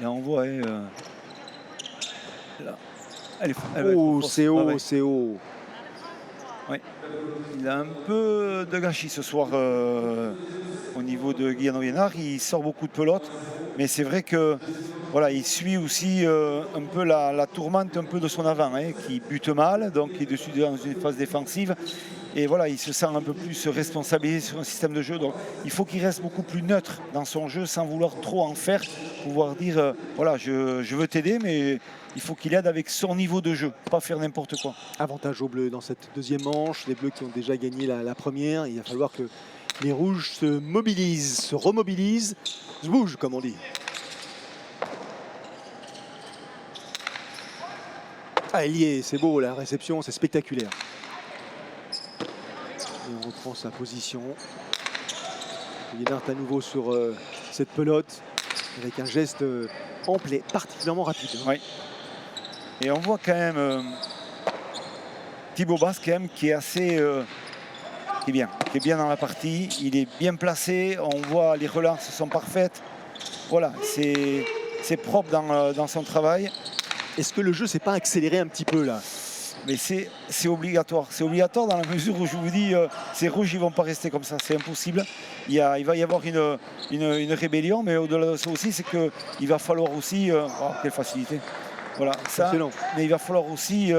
Là on voit, là. C'est haut, c'est haut. Ouais. Il a un peu de gâchis ce soir au niveau de Guillaume Oyenart, il sort beaucoup de pelotes, mais c'est vrai que voilà, il suit aussi un peu la tourmente un peu de son avant, qui bute mal, donc il est dessus dans une phase défensive. Et voilà, il se sent un peu plus responsabilisé sur un système de jeu. Donc il faut qu'il reste beaucoup plus neutre dans son jeu sans vouloir trop en faire, pouvoir dire voilà, je veux t'aider, mais il faut qu'il aide avec son niveau de jeu, pas faire n'importe quoi. Avantage aux bleus dans cette deuxième manche, les bleus qui ont déjà gagné la première. Il va falloir que les rouges se mobilisent, se remobilisent, se bougent comme on dit. Ah, il y est, c'est beau, la réception, c'est spectaculaire. Et on reprend sa position. Oyenart à nouveau sur cette pelote avec un geste ample et particulièrement rapide. Oui. Et on voit quand même Thibaut Basse quand même qui est assez qui est bien dans la partie. Il est bien placé. On voit les relances sont parfaites. Voilà, c'est propre dans son travail. Est-ce que le jeu s'est pas accéléré un petit peu là? Mais c'est obligatoire. C'est obligatoire dans la mesure où je vous dis, ces rouges, ils ne vont pas rester comme ça. C'est impossible. Il va y avoir une rébellion, mais au-delà de ça aussi, c'est qu'il va falloir aussi... oh, quelle facilité. Voilà, ça. Excellent. Mais il va falloir aussi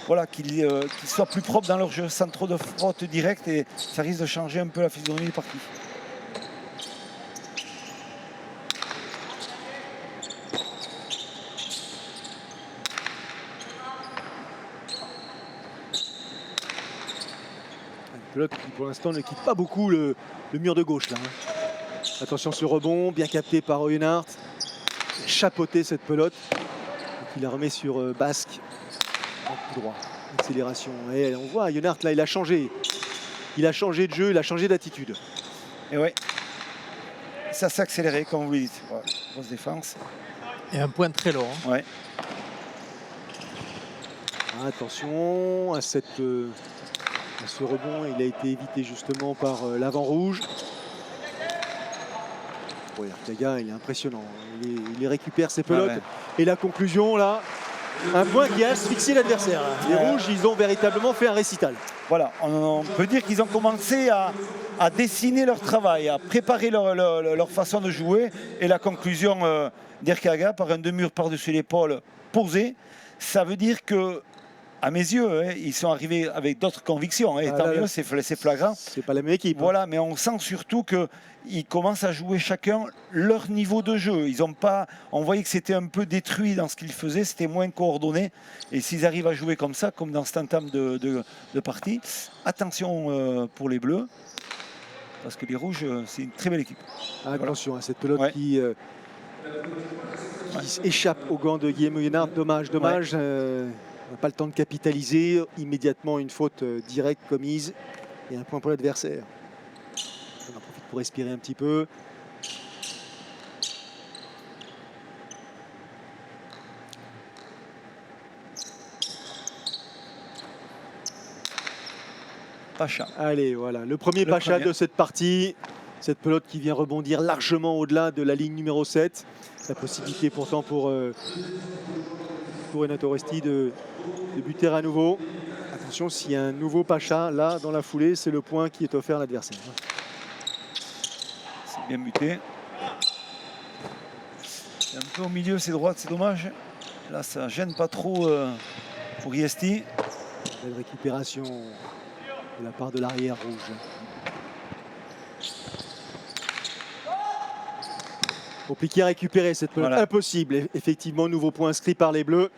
voilà, qu'ils soient plus propres dans leur jeu, sans trop de fautes directes, et ça risque de changer un peu la physionomie des parties. Pelote qui pour l'instant ne quitte pas beaucoup le mur de gauche là. Attention ce rebond, bien capté par Oyenart. Chapeauté cette pelote. Il la remet sur Basque. En coup droit. Accélération. Et on voit Oyenart là, il a changé. Il a changé de jeu, il a changé d'attitude. Et ouais. Ça s'est accéléré comme vous le dites. Ouais, grosse défense. Et un point très long. Ouais. Attention à ce rebond, il a été évité justement par l'avant rouge. Arteaga, il est impressionnant. Il récupère ses pelotes. Ah ouais. Et la conclusion là, Un point qui a asphyxié l'adversaire. Les rouges, ils ont véritablement fait un récital. Voilà, on peut dire qu'ils ont commencé à dessiner leur travail, à préparer leur façon de jouer. Et la conclusion d'Erkaga par un demi-mur par-dessus l'épaule posé, ça veut dire que, à mes yeux, ils sont arrivés avec d'autres convictions. Et tant mieux, c'est flagrant. C'est pas la même équipe. Voilà, mais on sent surtout qu'ils commencent à jouer chacun leur niveau de jeu. Ils ont pas, on voyait que c'était un peu détruit dans ce qu'ils faisaient, c'était moins coordonné. Et s'ils arrivent à jouer comme ça, comme dans cet entame de partie, attention pour les Bleus, parce que les Rouges, c'est une très belle équipe. Attention à cette pelote qui échappe aux gants de Guillaume Guénard. Dommage. On n'a pas le temps de capitaliser. Immédiatement une faute directe commise et un point pour l'adversaire. On en profite pour respirer un petit peu. Pacha. Allez, voilà, le premier Pacha de cette partie. Cette pelote qui vient rebondir largement au-delà de la ligne numéro 7. La possibilité pourtant pour Renato Oresti de buter à nouveau. Attention, s'il y a un nouveau Pacha, là, dans la foulée, c'est le point qui est offert à l'adversaire. C'est bien buté. C'est un peu au milieu, c'est droite, c'est dommage. Là, ça gêne pas trop pour Riesti. Belle récupération de la part de l'arrière rouge. Compliqué à récupérer cette pelote, impossible. Effectivement, nouveau point inscrit par les Bleus.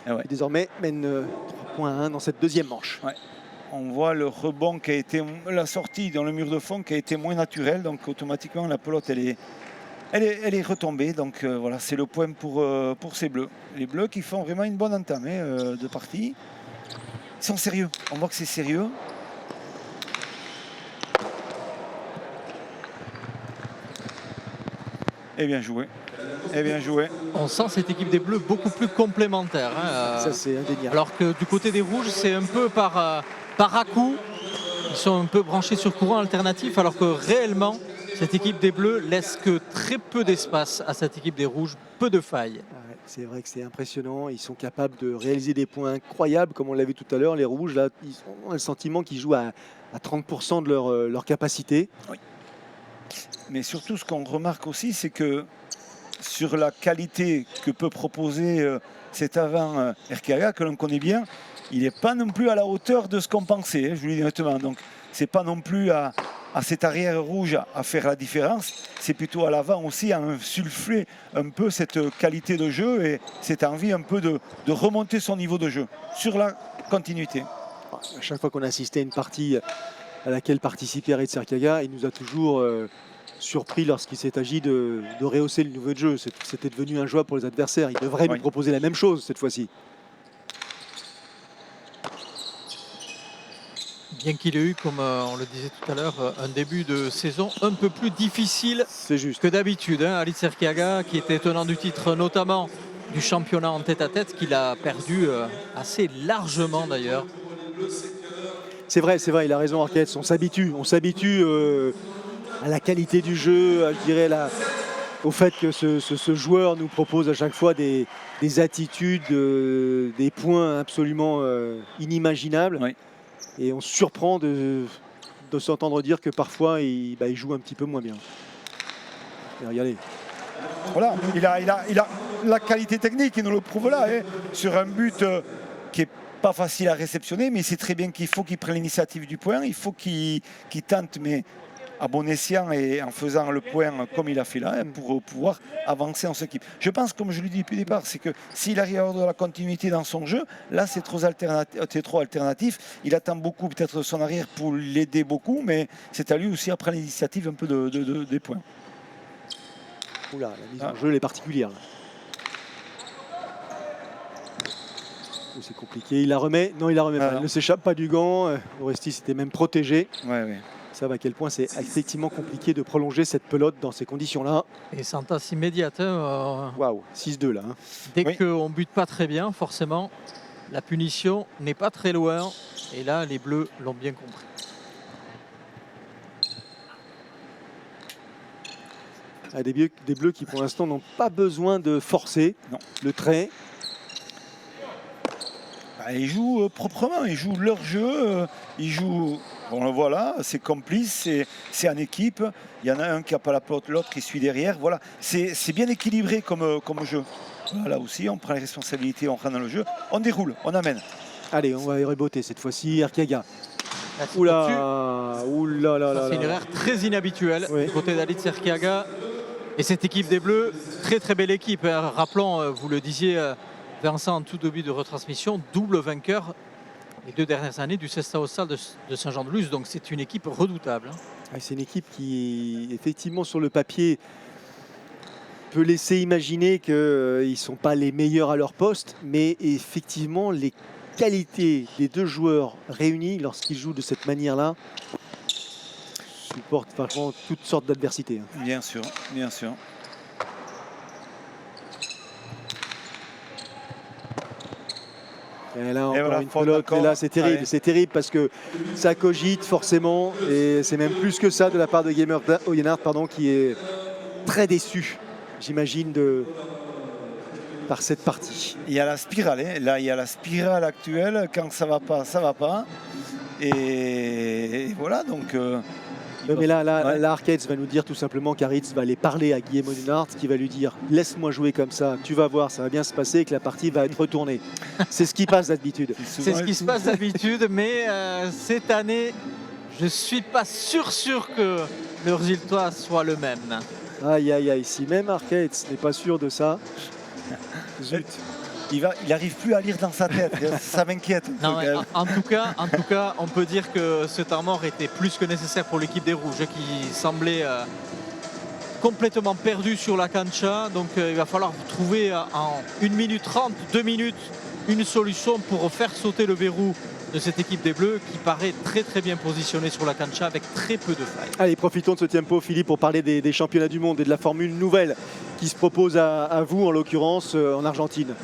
Qui désormais mène 3 points à 1 dans cette deuxième manche. On voit le rebond qui a été, la sortie dans le mur de fond qui a été moins naturelle, donc automatiquement la pelote elle est retombée. Donc voilà, c'est le point pour ces Bleus. Les Bleus qui font vraiment une bonne entame de partie. Ils sont sérieux, on voit que c'est sérieux. Et bien joué. Et bien joué. On sent cette équipe des Bleus beaucoup plus complémentaire. Ça, c'est indéniable. Alors que du côté des Rouges, c'est un peu par à-coup. Ils sont un peu branchés sur courant alternatif, alors que réellement, cette équipe des Bleus laisse que très peu d'espace à cette équipe des Rouges, peu de failles. C'est vrai que c'est impressionnant. Ils sont capables de réaliser des points incroyables, comme on l'a vu tout à l'heure. Les Rouges, là, ils ont le sentiment qu'ils jouent à 30% de leur capacité. Oui. Mais surtout, ce qu'on remarque aussi, c'est que sur la qualité que peut proposer cet avant Erkaga, que l'on connaît bien, il n'est pas non plus à la hauteur de ce qu'on pensait, je vous le dis honnêtement. Donc, c'est pas non plus à cet arrière rouge à faire la différence, c'est plutôt à l'avant aussi à insuffler un peu cette qualité de jeu et cette envie un peu de remonter son niveau de jeu sur la continuité. À chaque fois qu'on a assisté à une partie à laquelle participait Aritz Erkaga, il nous a toujours surpris lorsqu'il s'est agi de rehausser le niveau de jeu. C'était devenu un joie pour les adversaires. Il devrait nous proposer la même chose cette fois-ci. Bien qu'il ait eu, comme on le disait tout à l'heure, un début de saison un peu plus difficile que d'habitude. Aritz Erkaga, qui était tenant du titre, notamment du championnat en tête-à-tête, qu'il a perdu assez largement d'ailleurs. C'est vrai, il a raison Arquette, on s'habitue à la qualité du jeu, je dirais au fait que ce joueur nous propose à chaque fois des attitudes, des points absolument inimaginables. Oui. Et on se surprend de s'entendre dire que parfois il joue un petit peu moins bien. Et regardez. Voilà, il a la qualité technique, il nous le prouve là, sur un but qui est pas facile à réceptionner, mais c'est très bien qu'il faut qu'il prenne l'initiative du point, il faut qu'il tente, mais à bon escient et en faisant le point comme il a fait là, pour pouvoir avancer en cette équipe. Je pense, comme je le dis depuis le départ, c'est que s'il arrive à avoir de la continuité dans son jeu, là c'est trop alternatif. Il attend beaucoup peut-être de son arrière pour l'aider beaucoup, mais c'est à lui aussi à prendre l'initiative un peu des points. Oula, la mise en jeu elle est particulière. C'est compliqué, il la remet. Non, il la remet pas. Il ne s'échappe pas du gant. Oresti s'était même protégé. Ouais. Ils savent à quel point c'est effectivement compliqué de prolonger cette pelote dans ces conditions-là. Et sentence immédiate. Waouh, 6-2 là. Dès qu'on ne bute pas très bien, forcément, la punition n'est pas très loin. Et là, les Bleus l'ont bien compris. Des Bleus qui pour l'instant n'ont pas besoin de forcer le trait. Ils jouent proprement, ils jouent leur jeu, ils jouent, on le voit là, c'est complice, c'est en équipe, il y en a un qui n'a pas la pelote, l'autre qui suit derrière, voilà, c'est bien équilibré comme jeu. Là aussi, on prend les responsabilités, on rentre dans le jeu, on déroule, on amène. Allez, on va y rebotter cette fois-ci, Arkeaga. Oula, oula là là. C'est une erreur très inhabituelle Oui. du côté d'Alit Serkiaga. Et cette équipe des Bleus, très très belle équipe. Rappelons, vous le disiez Vincent en tout début de retransmission, double vainqueur les 2 dernières années du Sestao Stal de Saint-Jean-de-Luz. Donc c'est une équipe redoutable. C'est une équipe qui, effectivement, sur le papier, peut laisser imaginer qu'ils ne sont pas les meilleurs à leur poste, mais effectivement, les qualités des 2 joueurs réunis lorsqu'ils jouent de cette manière-là supportent franchement toutes sortes d'adversités. Bien sûr, bien sûr. Et là, encore voilà, une faute pelote, encore. et là c'est terrible, Allez. c'est terrible parce que ça cogite forcément, et c'est même plus que ça de la part de Gamer Oyonnax, qui est très déçu, j'imagine, par cette partie. Il y a la spirale, hein. Là il y a la spirale actuelle, quand ça va pas, ça va pas. Et voilà, donc... Mais là, Ouais. Arcades va nous dire tout simplement qu'Aritz va aller parler à Guillaume Oyonnax, qui va lui dire « Laisse-moi jouer comme ça, tu vas voir, ça va bien se passer et que la partie va être retournée. » C'est ce qui passe d'habitude. C'est ce qui se passe d'habitude, mais cette année, je ne suis pas sûr que le résultat soit le même. Aïe, aïe, aïe, si même Arcades n'est pas sûr de ça, zut. Il n'arrive plus à lire dans sa tête, ça m'inquiète. Non, mais en tout cas, on peut dire que ce temps mort était plus que nécessaire pour l'équipe des Rouges qui semblait complètement perdue sur la cancha. Donc il va falloir trouver en 1 minute 30, 2 minutes, une solution pour faire sauter le verrou de cette équipe des Bleus qui paraît très très bien positionnée sur la cancha avec très peu de failles. Allez, profitons de ce tempo, Philippe, pour parler des championnats du monde et de la formule nouvelle qui se propose à vous, en l'occurrence, en Argentine.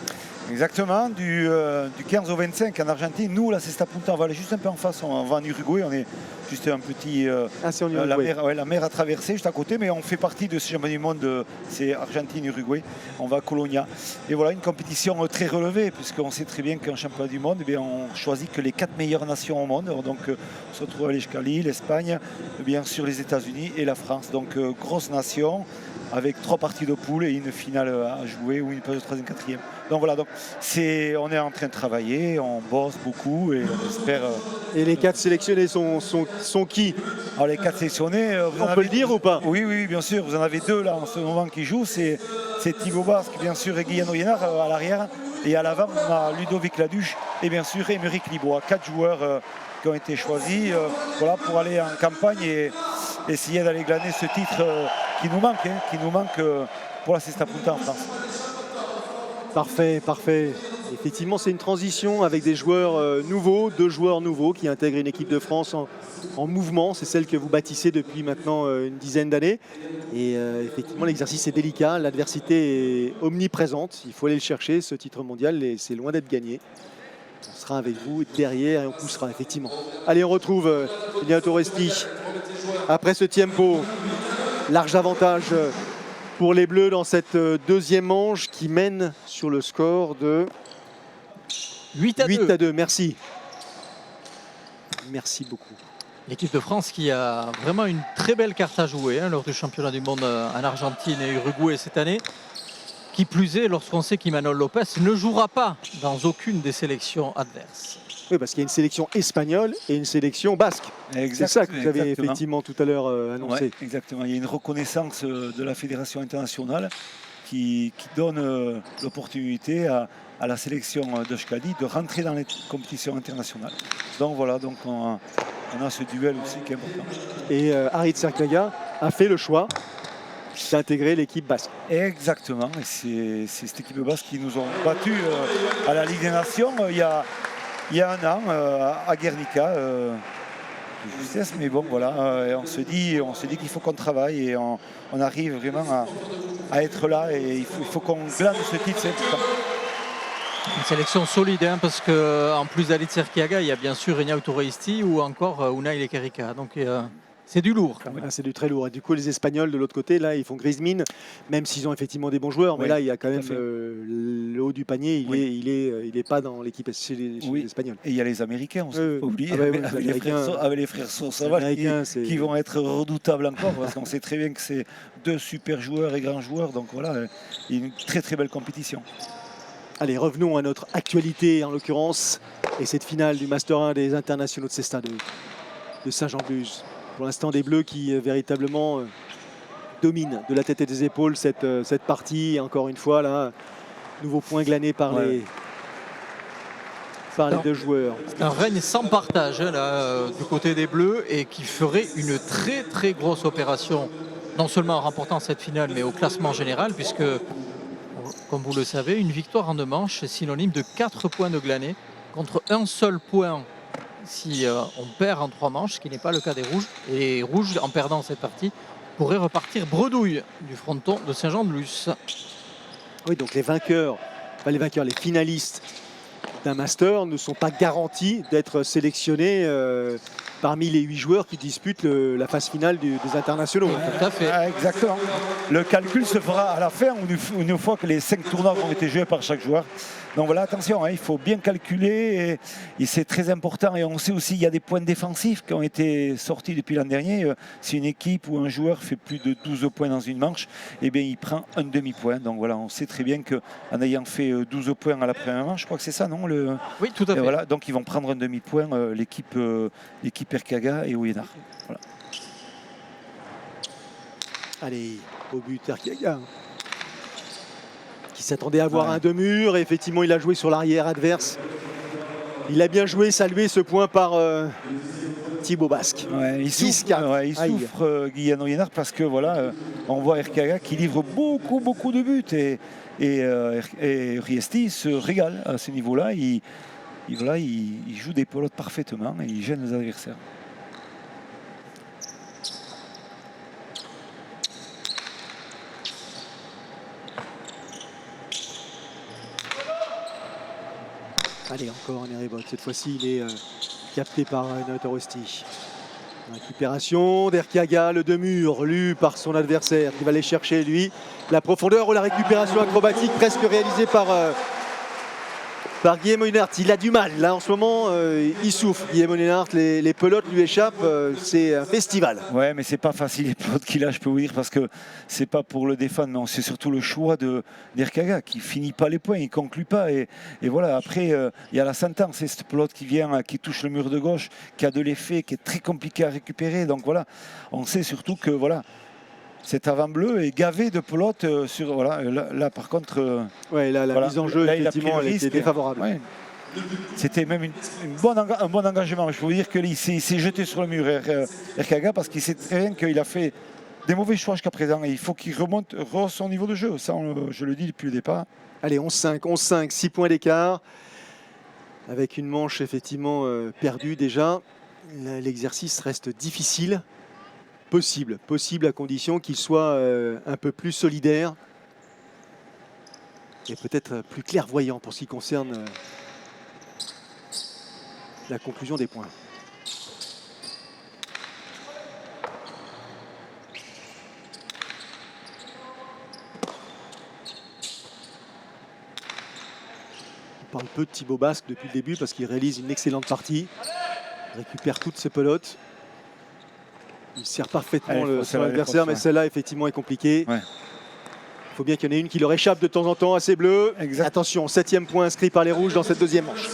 Exactement, du 15 au 25 en Argentine. Nous, là, c'est Punta, on va aller juste un peu en face, on va en Uruguay, on est juste un petit... C'est en Uruguay. la mer à traverser, juste à côté, mais on fait partie de ce championnat du monde, c'est Argentine-Uruguay, on va à Colonia. Et voilà, une compétition très relevée, puisqu'on sait très bien qu'un championnat du monde, on choisit que les 4 meilleures nations au monde. Donc, on se retrouve à l'Escali, l'Espagne, bien sûr les États-Unis et la France. Donc, grosse nation, avec 3 parties de poule et une finale à jouer ou une phase de 3e, 4e. Donc voilà, on est en train de travailler, on bosse beaucoup et on espère... Et les 4 sélectionnés sont qui? Alors les 4 sélectionnés... On peut le dire ou pas? Oui, bien sûr. Vous en avez 2 là en ce moment qui jouent. C'est Thibaut Basque, bien sûr, et Guillaume Oyonnax à l'arrière. Et à l'avant, on a Ludovic Laduche et bien sûr Émeric Libois. 4 joueurs qui ont été choisis pour aller en campagne et essayer d'aller glaner ce titre qui nous manque pour la Cesta Punta en France. Parfait, parfait. Effectivement, c'est une transition avec des joueurs nouveaux, 2 joueurs nouveaux qui intègrent une équipe de France en mouvement. C'est celle que vous bâtissez depuis maintenant une dizaine d'années. Et effectivement, l'exercice est délicat, l'adversité est omniprésente. Il faut aller le chercher, ce titre mondial, et c'est loin d'être gagné. On sera avec vous derrière et on poussera, effectivement. Allez, on retrouve Ignato Resti. Après ce tempo, large avantage pour les Bleus dans cette 2e manche qui mène sur le score de 8-2. Merci. Merci beaucoup. L'équipe de France qui a vraiment une très belle carte à jouer lors du championnat du monde en Argentine et Uruguay cette année. Qui plus est, lorsqu'on sait qu'Imanol Lopez ne jouera pas dans aucune des sélections adverses. Oui, parce qu'il y a une sélection espagnole et une sélection basque. C'est ça que vous avez effectivement tout à l'heure annoncé. Ouais, exactement. Il y a une reconnaissance de la Fédération internationale qui donne l'opportunité à la sélection d'Euskadi de rentrer dans les compétitions internationales. Donc voilà, on a ce duel aussi qui est important. Et Aritz Serkiaga a fait le choix d'intégrer l'équipe basque. Exactement, et c'est cette équipe basque qui nous ont battus à la Ligue des Nations il y a 1 an à Guernica. De justesse, mais bon voilà, on se dit qu'il faut qu'on travaille et on arrive vraiment à être là et il faut qu'on glane ce titre, c'est important. Une sélection solide parce qu'en plus d'Alit Serkiaga, il y a bien sûr Reina Utoreisti ou encore Unai Lekerika. Donc C'est du lourd. Ah, c'est du très lourd. Et du coup, les Espagnols de l'autre côté, là, ils font grise mine, même s'ils ont effectivement des bons joueurs. Mais Oui, là, il y a quand même fait. le haut du panier. Il est pas dans l'équipe chez les Espagnols. Et il y a les Américains, on ne Oui, faut pas oublier, ah bah oui, avec, les les Américains. avec les frères Sosa Américains, c'est- qui vont être redoutables encore, parce qu'on sait très bien que c'est deux super joueurs et grands joueurs. Donc voilà, il y a une très très belle compétition. Allez, revenons à notre actualité, en l'occurrence, et cette finale du Master 1 des internationaux de Cesta de Saint-Jean-de-Luz. Pour l'instant, des Bleus qui véritablement dominent de la tête et des épaules cette partie. Et encore une fois, là, nouveau point glané par Ouais. les deux joueurs. Un règne sans partage hein, là, du côté des Bleus et qui ferait une très très grosse opération, non seulement en remportant cette finale, mais au classement général, puisque, comme vous le savez, une victoire en 2 manches est synonyme de 4 points de glané contre un seul point si on perd en 3 manches, ce qui n'est pas le cas des Rouges. Et les Rouges, en perdant cette partie, pourraient repartir bredouille du fronton de Saint-Jean-de-Luz. Oui, donc les vainqueurs, pas les vainqueurs, les finalistes d'un Master ne sont pas garantis d'être sélectionnés parmi les 8 joueurs qui disputent la phase finale des internationaux. Tout à fait. Ah, exactement. Le calcul se fera à la fin, une fois que les 5 tournois ont été joués par chaque joueur. Donc voilà, attention, hein, il faut bien calculer et c'est très important. Et on sait aussi qu'il y a des points défensifs qui ont été sortis depuis l'an dernier. Si une équipe ou un joueur fait plus de 12 points dans une manche, eh bien, il prend un demi-point. Donc voilà, on sait très bien qu'en ayant fait 12 points à la première manche, je crois que c'est ça, non Oui, tout à fait. Voilà, donc ils vont prendre un demi-point, l'équipe RKGA et Ouyenar. Voilà. Allez, au but Erkiaga, qui s'attendait à avoir un deux-murs. Et effectivement, il a joué sur l'arrière adverse. Il a bien joué, salué ce point par Thibaut Basque. Ouais, il 10-4. souffre, Aïe. Guyano Ouyenar, parce que voilà, on voit RKGA qui livre beaucoup de buts et Riesti se régale à ce niveau-là. Il joue des pelotes parfaitement et il gêne les adversaires. Allez, encore un Eribot. Cette fois-ci, il est capté par Nautorosti. Récupération d'Erkiaga, le deux-murs, lu par son adversaire qui va aller chercher, lui, la profondeur ou la récupération acrobatique presque réalisée par Guillaume Oenhart. Il a du mal, là, en ce moment, il souffre. Guillaume Oenhart, les pelotes lui échappent, c'est un festival. Ouais, mais c'est pas facile les pelotes qu'il a, je peux vous dire, parce que c'est pas pour le défendre, mais c'est surtout le choix d'Erkiaga qui finit pas les points, il conclut pas. Et voilà, après, il y a la sentence, c'est cette pelote qui vient, qui touche le mur de gauche, qui a de l'effet, qui est très compliqué à récupérer. Donc voilà, on sait surtout que voilà, cet avant bleu est gavé de pelotes sur. Voilà, là par contre. Ouais, là, la voilà, mise en jeu, là, il a pris effectivement, le elle était risque. défavorable. Ouais. C'était même un bon engagement. Je peux vous dire qu'il s'est jeté sur le mur, RKGA, parce qu'il sait très bien qu'il a fait des mauvais choix jusqu'à présent. Et il faut qu'il remonte son niveau de jeu. Ça, je le dis depuis le départ. Allez, 11-5, 6 points d'écart. Avec une manche effectivement perdue déjà. L'exercice reste difficile. Possible à condition qu'il soit un peu plus solidaire. Et peut-être plus clairvoyant pour ce qui concerne la conclusion des points. On parle peu de Thibaut Basque depuis le début parce qu'il réalise une excellente partie. Il récupère toutes ses pelotes. Il sert parfaitement son adversaire, mais celle-là effectivement est compliquée. Ouais. Il faut bien qu'il y en ait une qui leur échappe de temps en temps à ces bleus. Exact. Attention, 7e point inscrit par les rouges dans cette deuxième manche.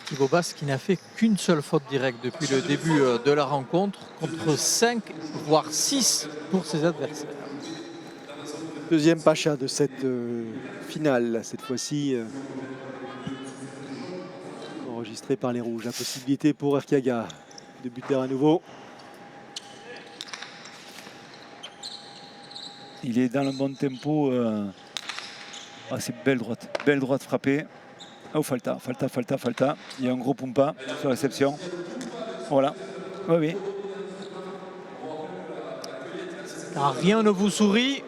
Thibaut Basque qui n'a fait qu'une seule faute directe depuis le début de la rencontre, contre 5 voire 6 pour ses adversaires. Deuxième pacha de cette finale, cette fois-ci enregistrée par les rouges. La possibilité pour Erkiaga de buter à nouveau. Il est dans le bon tempo. Ah, c'est belle droite frappée. Oh, Falta. Il y a un gros Pumpa sur la réception. Voilà. Oui. car rien ne vous sourit.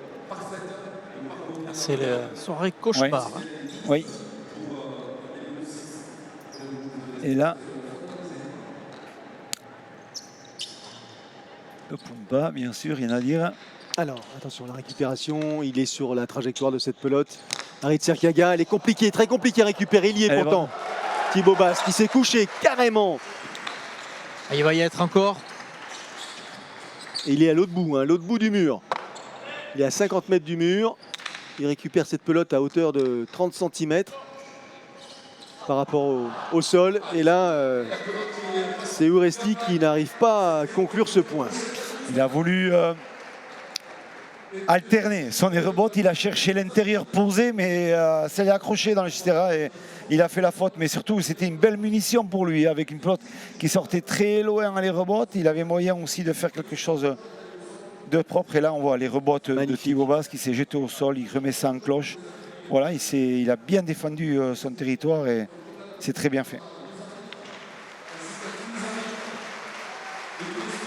C'est la soirée cauchemar. Hein. Oui. Et là, le Pumba, bien sûr, rien à dire. Alors, attention, la récupération, il est sur la trajectoire de cette pelote. Harit Serkiaga, elle est compliquée, très compliquée à récupérer. Il y est Elle est pourtant. Thibaut Basque qui s'est couché carrément. Ah, il va y être encore. Et il est à l'autre bout, hein, l'autre bout du mur. Il est à 50 mètres du mur. Il récupère cette pelote à hauteur de 30 cm par rapport au sol. Et là, c'est Uresti qui n'arrive pas à conclure ce point. Il a voulu alterner son rebote. Il a cherché l'intérieur posé, mais ça l'est accroché dans le Chistera et il a fait la faute. Mais surtout, c'était une belle munition pour lui, avec une pelote qui sortait très loin à les rebotes. Il avait moyen aussi de faire quelque chose de propre. Et là, on voit les rebotes de Thibaut Basque qui s'est jeté au sol. Il remet ça en cloche. Voilà, il a bien défendu son territoire et c'est très bien fait.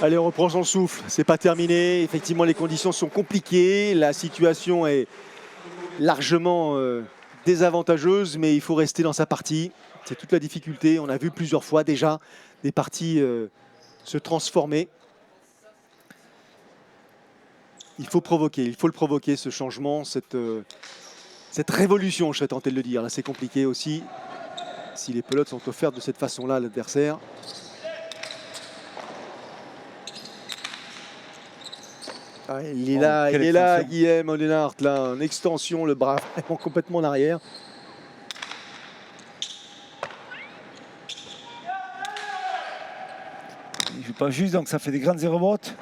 Allez, on reprend son souffle. C'est pas terminé. Effectivement, les conditions sont compliquées. La situation est largement désavantageuse, mais il faut rester dans sa partie. C'est toute la difficulté. On a vu plusieurs fois déjà des parties se transformer. Il faut le provoquer, ce changement, cette révolution, je serais tenté de le dire. Là, c'est compliqué aussi. Si les pelotes sont offertes de cette façon-là à l'adversaire. Ah, il est là, Guillaume Odenhardt, là, en extension, le bras vraiment complètement en arrière. Il ne joue pas juste, donc ça fait des grandes rebotes.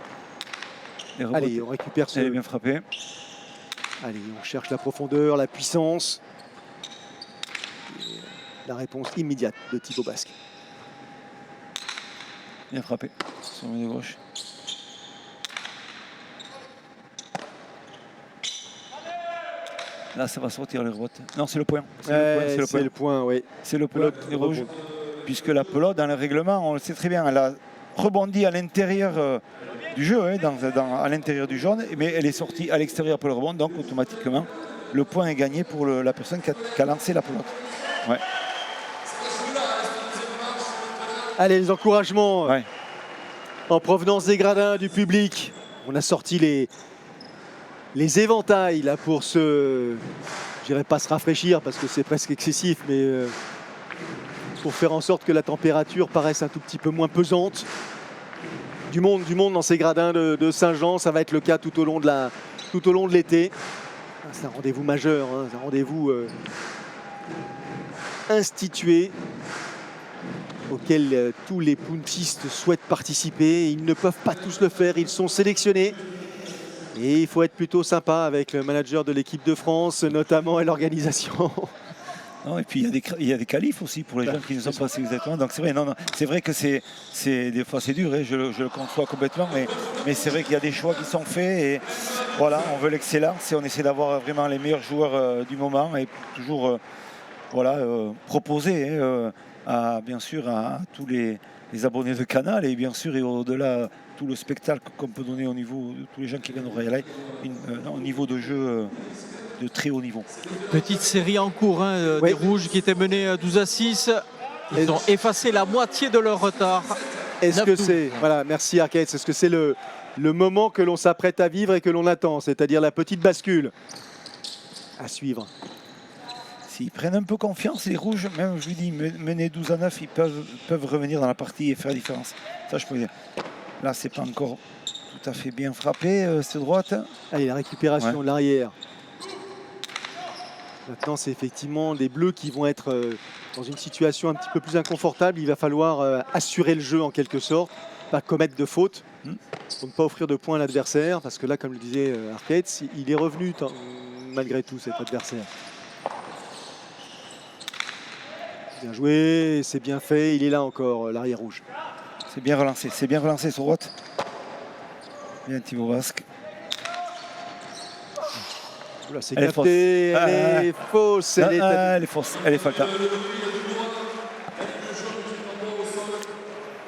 Allez, on récupère ce... Elle est bien frappée. Allez, on cherche la profondeur, la puissance. La réponse immédiate de Thibaut Basque. Bien frappé sur le de gauche. Là, ça va sortir le rebote. Non, c'est le point. C'est le point, oui. C'est le point des rouges. Puisque la pelote, dans le règlement, on le sait très bien, elle a rebondi à l'intérieur du jeu, hein, à l'intérieur du jaune, mais elle est sortie à l'extérieur pour le rebond, donc automatiquement, le point est gagné pour la personne qui a lancé la pelote. Ouais. Allez, les encouragements en provenance des gradins, du public. On a sorti les éventails là pour je dirais pas se rafraîchir parce que c'est presque excessif, mais pour faire en sorte que la température paraisse un tout petit peu moins pesante. Du monde dans ces gradins de Saint-Jean, ça va être le cas tout au long de l'été. C'est un rendez-vous majeur, hein, c'est un rendez-vous institué auquel tous les puntistes souhaitent participer. Ils ne peuvent pas tous le faire, ils sont sélectionnés. Et il faut être plutôt sympa avec le manager de l'équipe de France, notamment, et l'organisation. Non, et puis il y a des qualifs aussi pour les gens qui ne sont pas exactement. Donc c'est vrai, c'est vrai que des fois c'est dur, hein, je le conçois complètement, mais c'est vrai qu'il y a des choix qui sont faits et voilà, on veut l'excellence et on essaie d'avoir vraiment les meilleurs joueurs du moment et toujours proposer bien sûr à tous les abonnés de Canal et bien sûr et au-delà tout le spectacle qu'on peut donner au niveau de tous les gens qui viennent au Royal au niveau de jeu de très haut niveau. Petite série en cours des Rouges qui étaient menés 12-6. Ils ont effacé la moitié de leur retard. Est-ce que c'est, voilà, merci Arcade, est-ce que c'est le moment que l'on s'apprête à vivre et que l'on attend, c'est-à-dire la petite bascule à suivre? S'ils prennent un peu confiance, les Rouges, même je vous dis, menés 12-9, ils peuvent revenir dans la partie et faire la différence. Ça, je peux dire. Là, c'est pas encore tout à fait bien frappé, cette droite. Allez, la récupération de l'arrière. Maintenant, c'est effectivement des Bleus qui vont être dans une situation un petit peu plus inconfortable. Il va falloir assurer le jeu en quelque sorte, pas commettre de fautes, pour ne pas offrir de points à l'adversaire. Parce que là, comme le disait Arcade, il est revenu malgré tout, cet adversaire. Bien joué, c'est bien fait. Il est là encore, l'arrière rouge. C'est bien relancé sur droite. Bien Thibaut Basque. C'est capté, elle est fausse. Elle est fausse, elle est falta.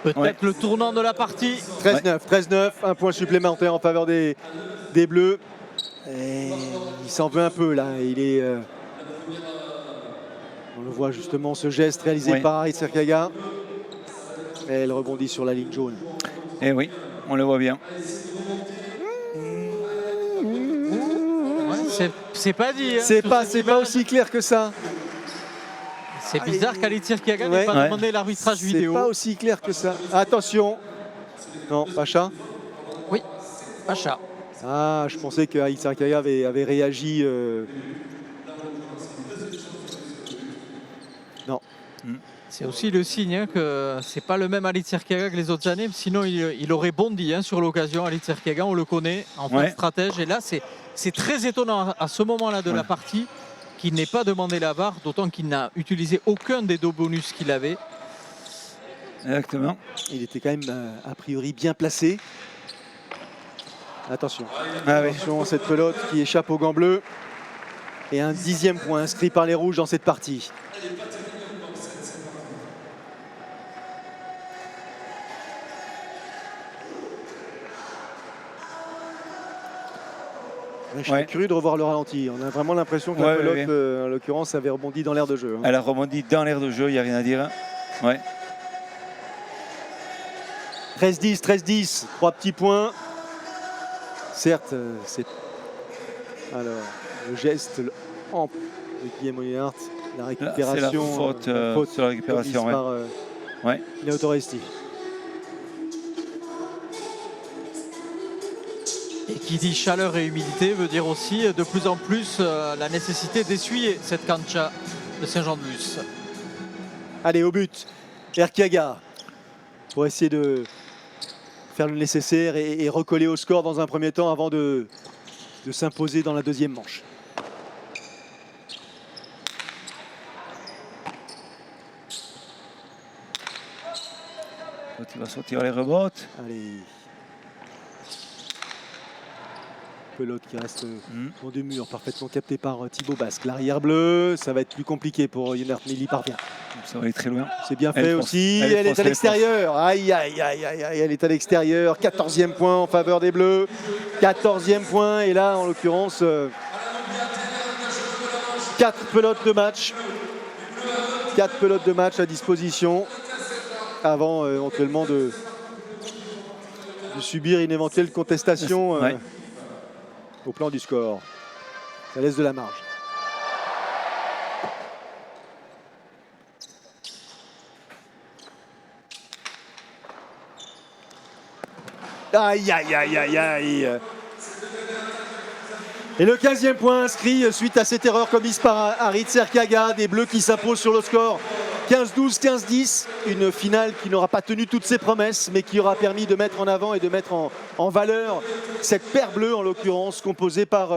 Peut-être le tournant de la partie. 13-9, un point supplémentaire en faveur des des Bleus. Et il s'en veut un peu là. On le voit justement, ce geste réalisé par Harit Serkaga. Et elle rebondit sur la ligne jaune. Et oui, on le voit bien. C'est pas dit. Hein, c'est pas aussi clair que ça. C'est bizarre qu'Harit Serkaga n'ait pas demandé l'arbitrage vidéo. C'est pas aussi clair que ça. Attention. Non, Pacha. Oui, Pacha. Ah, je pensais que Harit Serkaga avait réagi. Non. C'est aussi le signe hein, que c'est pas le même Harit Serkaga que les autres années. Sinon, il aurait bondi hein, sur l'occasion. Harit Serkaga, on le connaît en fin de stratège. Et là, c'est très étonnant à ce moment-là de la partie qu'il n'ait pas demandé la VAR, d'autant qu'il n'a utilisé aucun des 2 bonus qu'il avait. Exactement. Il était quand même a priori bien placé. Attention. Attention, cette pelote qui échappe au gant bleu. Et un 10e point inscrit par les rouges dans cette partie. Je suis curieux de revoir le ralenti. On a vraiment l'impression que la pelote, en l'occurrence, avait rebondi dans l'air de jeu. Hein. Elle a rebondi dans l'air de jeu, il n'y a rien à dire. Ouais. 13-10, 13-10, 3 petits points. Certes, c'est. Alors, le geste de Guillaume Olienhardt, la récupération. C'est la faute sur la récupération. Par Naoto Resti. Et qui dit chaleur et humidité veut dire aussi de plus en plus la nécessité d'essuyer cette cancha de Saint-Jean-de-Luz. Allez, au but, Erkiaga pour essayer de faire le nécessaire et recoller au score dans un premier temps avant de s'imposer dans la deuxième manche. Il va sortir les rebottes. Allez. Pelote qui reste dans deux murs, parfaitement capté par Thibaut Basque. L'arrière bleu, ça va être plus compliqué pour Yonert, mais il y parvient. Ça va aller très loin. C'est bien fait aussi. Elle est à l'extérieur. Aïe, aïe, aïe, aïe, aïe, elle est à l'extérieur. 14e point en faveur des Bleus. 14e point. Et là, en l'occurrence, 4 pelotes de match. 4 pelotes de match à disposition avant éventuellement de subir une éventuelle contestation au plan du score. Ça laisse de la marge. Aïe, aïe, aïe, aïe, aïe. Et le 15e point inscrit suite à cette erreur commise par Harit Serkaga. Des Bleus qui s'imposent sur le score 15-12, 15-10. Une finale qui n'aura pas tenu toutes ses promesses, mais qui aura permis de mettre en avant et de mettre en valeur cette paire bleue, en l'occurrence, composée par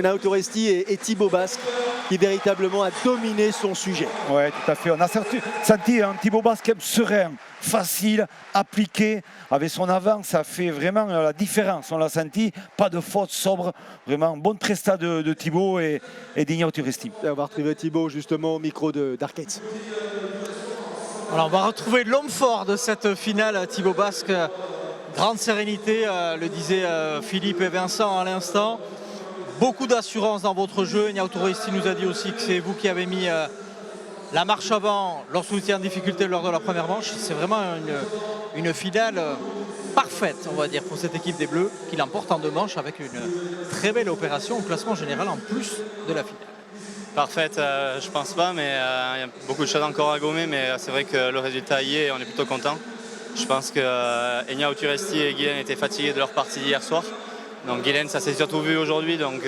Naoto Resti et Thibaut Basque, qui véritablement a dominé son sujet. Oui, tout à fait. On a senti un Thibaut Basque serein, facile, appliqué, avec son avance, ça fait vraiment la différence. On l'a senti, pas de faute sobre, vraiment bonne presta de Thibaut et d'Ignacio Resti. On va retrouver Thibaut justement au micro d'Arcates. Alors on va retrouver l'homme fort de cette finale, Thibaut Basque. Grande sérénité, le disaient Philippe et Vincent à l'instant. Beaucoup d'assurance dans votre jeu. Ignacio Resti nous a dit aussi que c'est vous qui avez mis la marche avant lorsque vous étiez en difficulté lors de la première manche. C'est vraiment une finale parfaite, on va dire, pour cette équipe des Bleus qui l'emporte en 2 manches avec une très belle opération au classement général en plus de la finale. Parfaite, je pense pas, mais il y a beaucoup de choses encore à gommer, mais c'est vrai que le résultat y est et on est plutôt content. Je pense que Ignacio Resti et Guylaine étaient fatigués de leur partie hier soir. Donc Guylaine, ça s'est surtout vu aujourd'hui, donc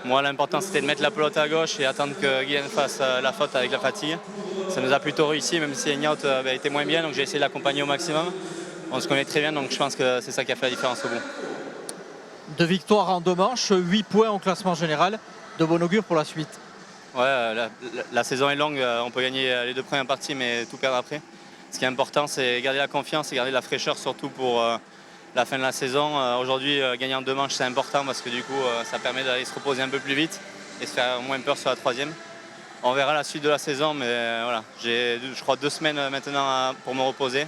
moi l'important c'était de mettre la pelote à gauche et attendre que Guylaine fasse la faute avec la fatigue. Ça nous a plutôt réussi, même si Ignacio était moins bien, donc j'ai essayé de l'accompagner au maximum. On se connaît très bien, donc je pense que c'est ça qui a fait la différence au bout. 2 victoires en 2 manches, 8 points au classement général, de bon augure pour la suite. Ouais, la saison est longue, on peut gagner les 2 premières parties, mais tout perdre après. Ce qui est important, c'est garder la confiance et garder la fraîcheur, surtout pour la fin de la saison. Aujourd'hui, gagner en 2 manches, c'est important parce que du coup, ça permet d'aller se reposer un peu plus vite et se faire moins peur sur la 3e. On verra la suite de la saison, mais voilà, j'ai, je crois, 2 semaines maintenant pour me reposer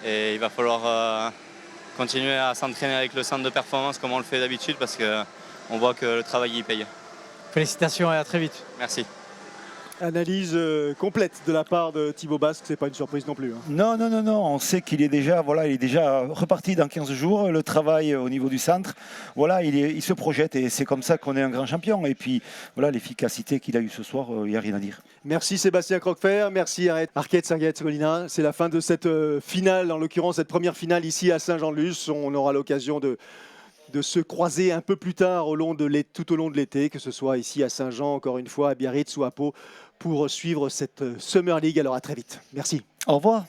et il va falloir continuer à s'entraîner avec le centre de performance comme on le fait d'habitude parce qu'on voit que le travail y paye. Félicitations et à très vite. Merci. Analyse complète de la part de Thibaut Basque, c'est pas une surprise non plus. Hein. Non, on sait qu'il est déjà, il est déjà reparti dans 15 jours. Le travail au niveau du centre, il se projette et c'est comme ça qu'on est un grand champion. Et puis l'efficacité qu'il a eue ce soir, il n'y a rien à dire. Merci Sébastien Croquefer, merci Arquette Sarguet-Scolina. C'est la fin de cette finale, en l'occurrence cette première finale ici à Saint-Jean-de-Luz. On aura l'occasion de se croiser un peu plus tard tout au long de l'été, que ce soit ici à Saint-Jean, encore une fois, à Biarritz ou à Pau, pour suivre cette Summer League. Alors à très vite. Merci. Au revoir.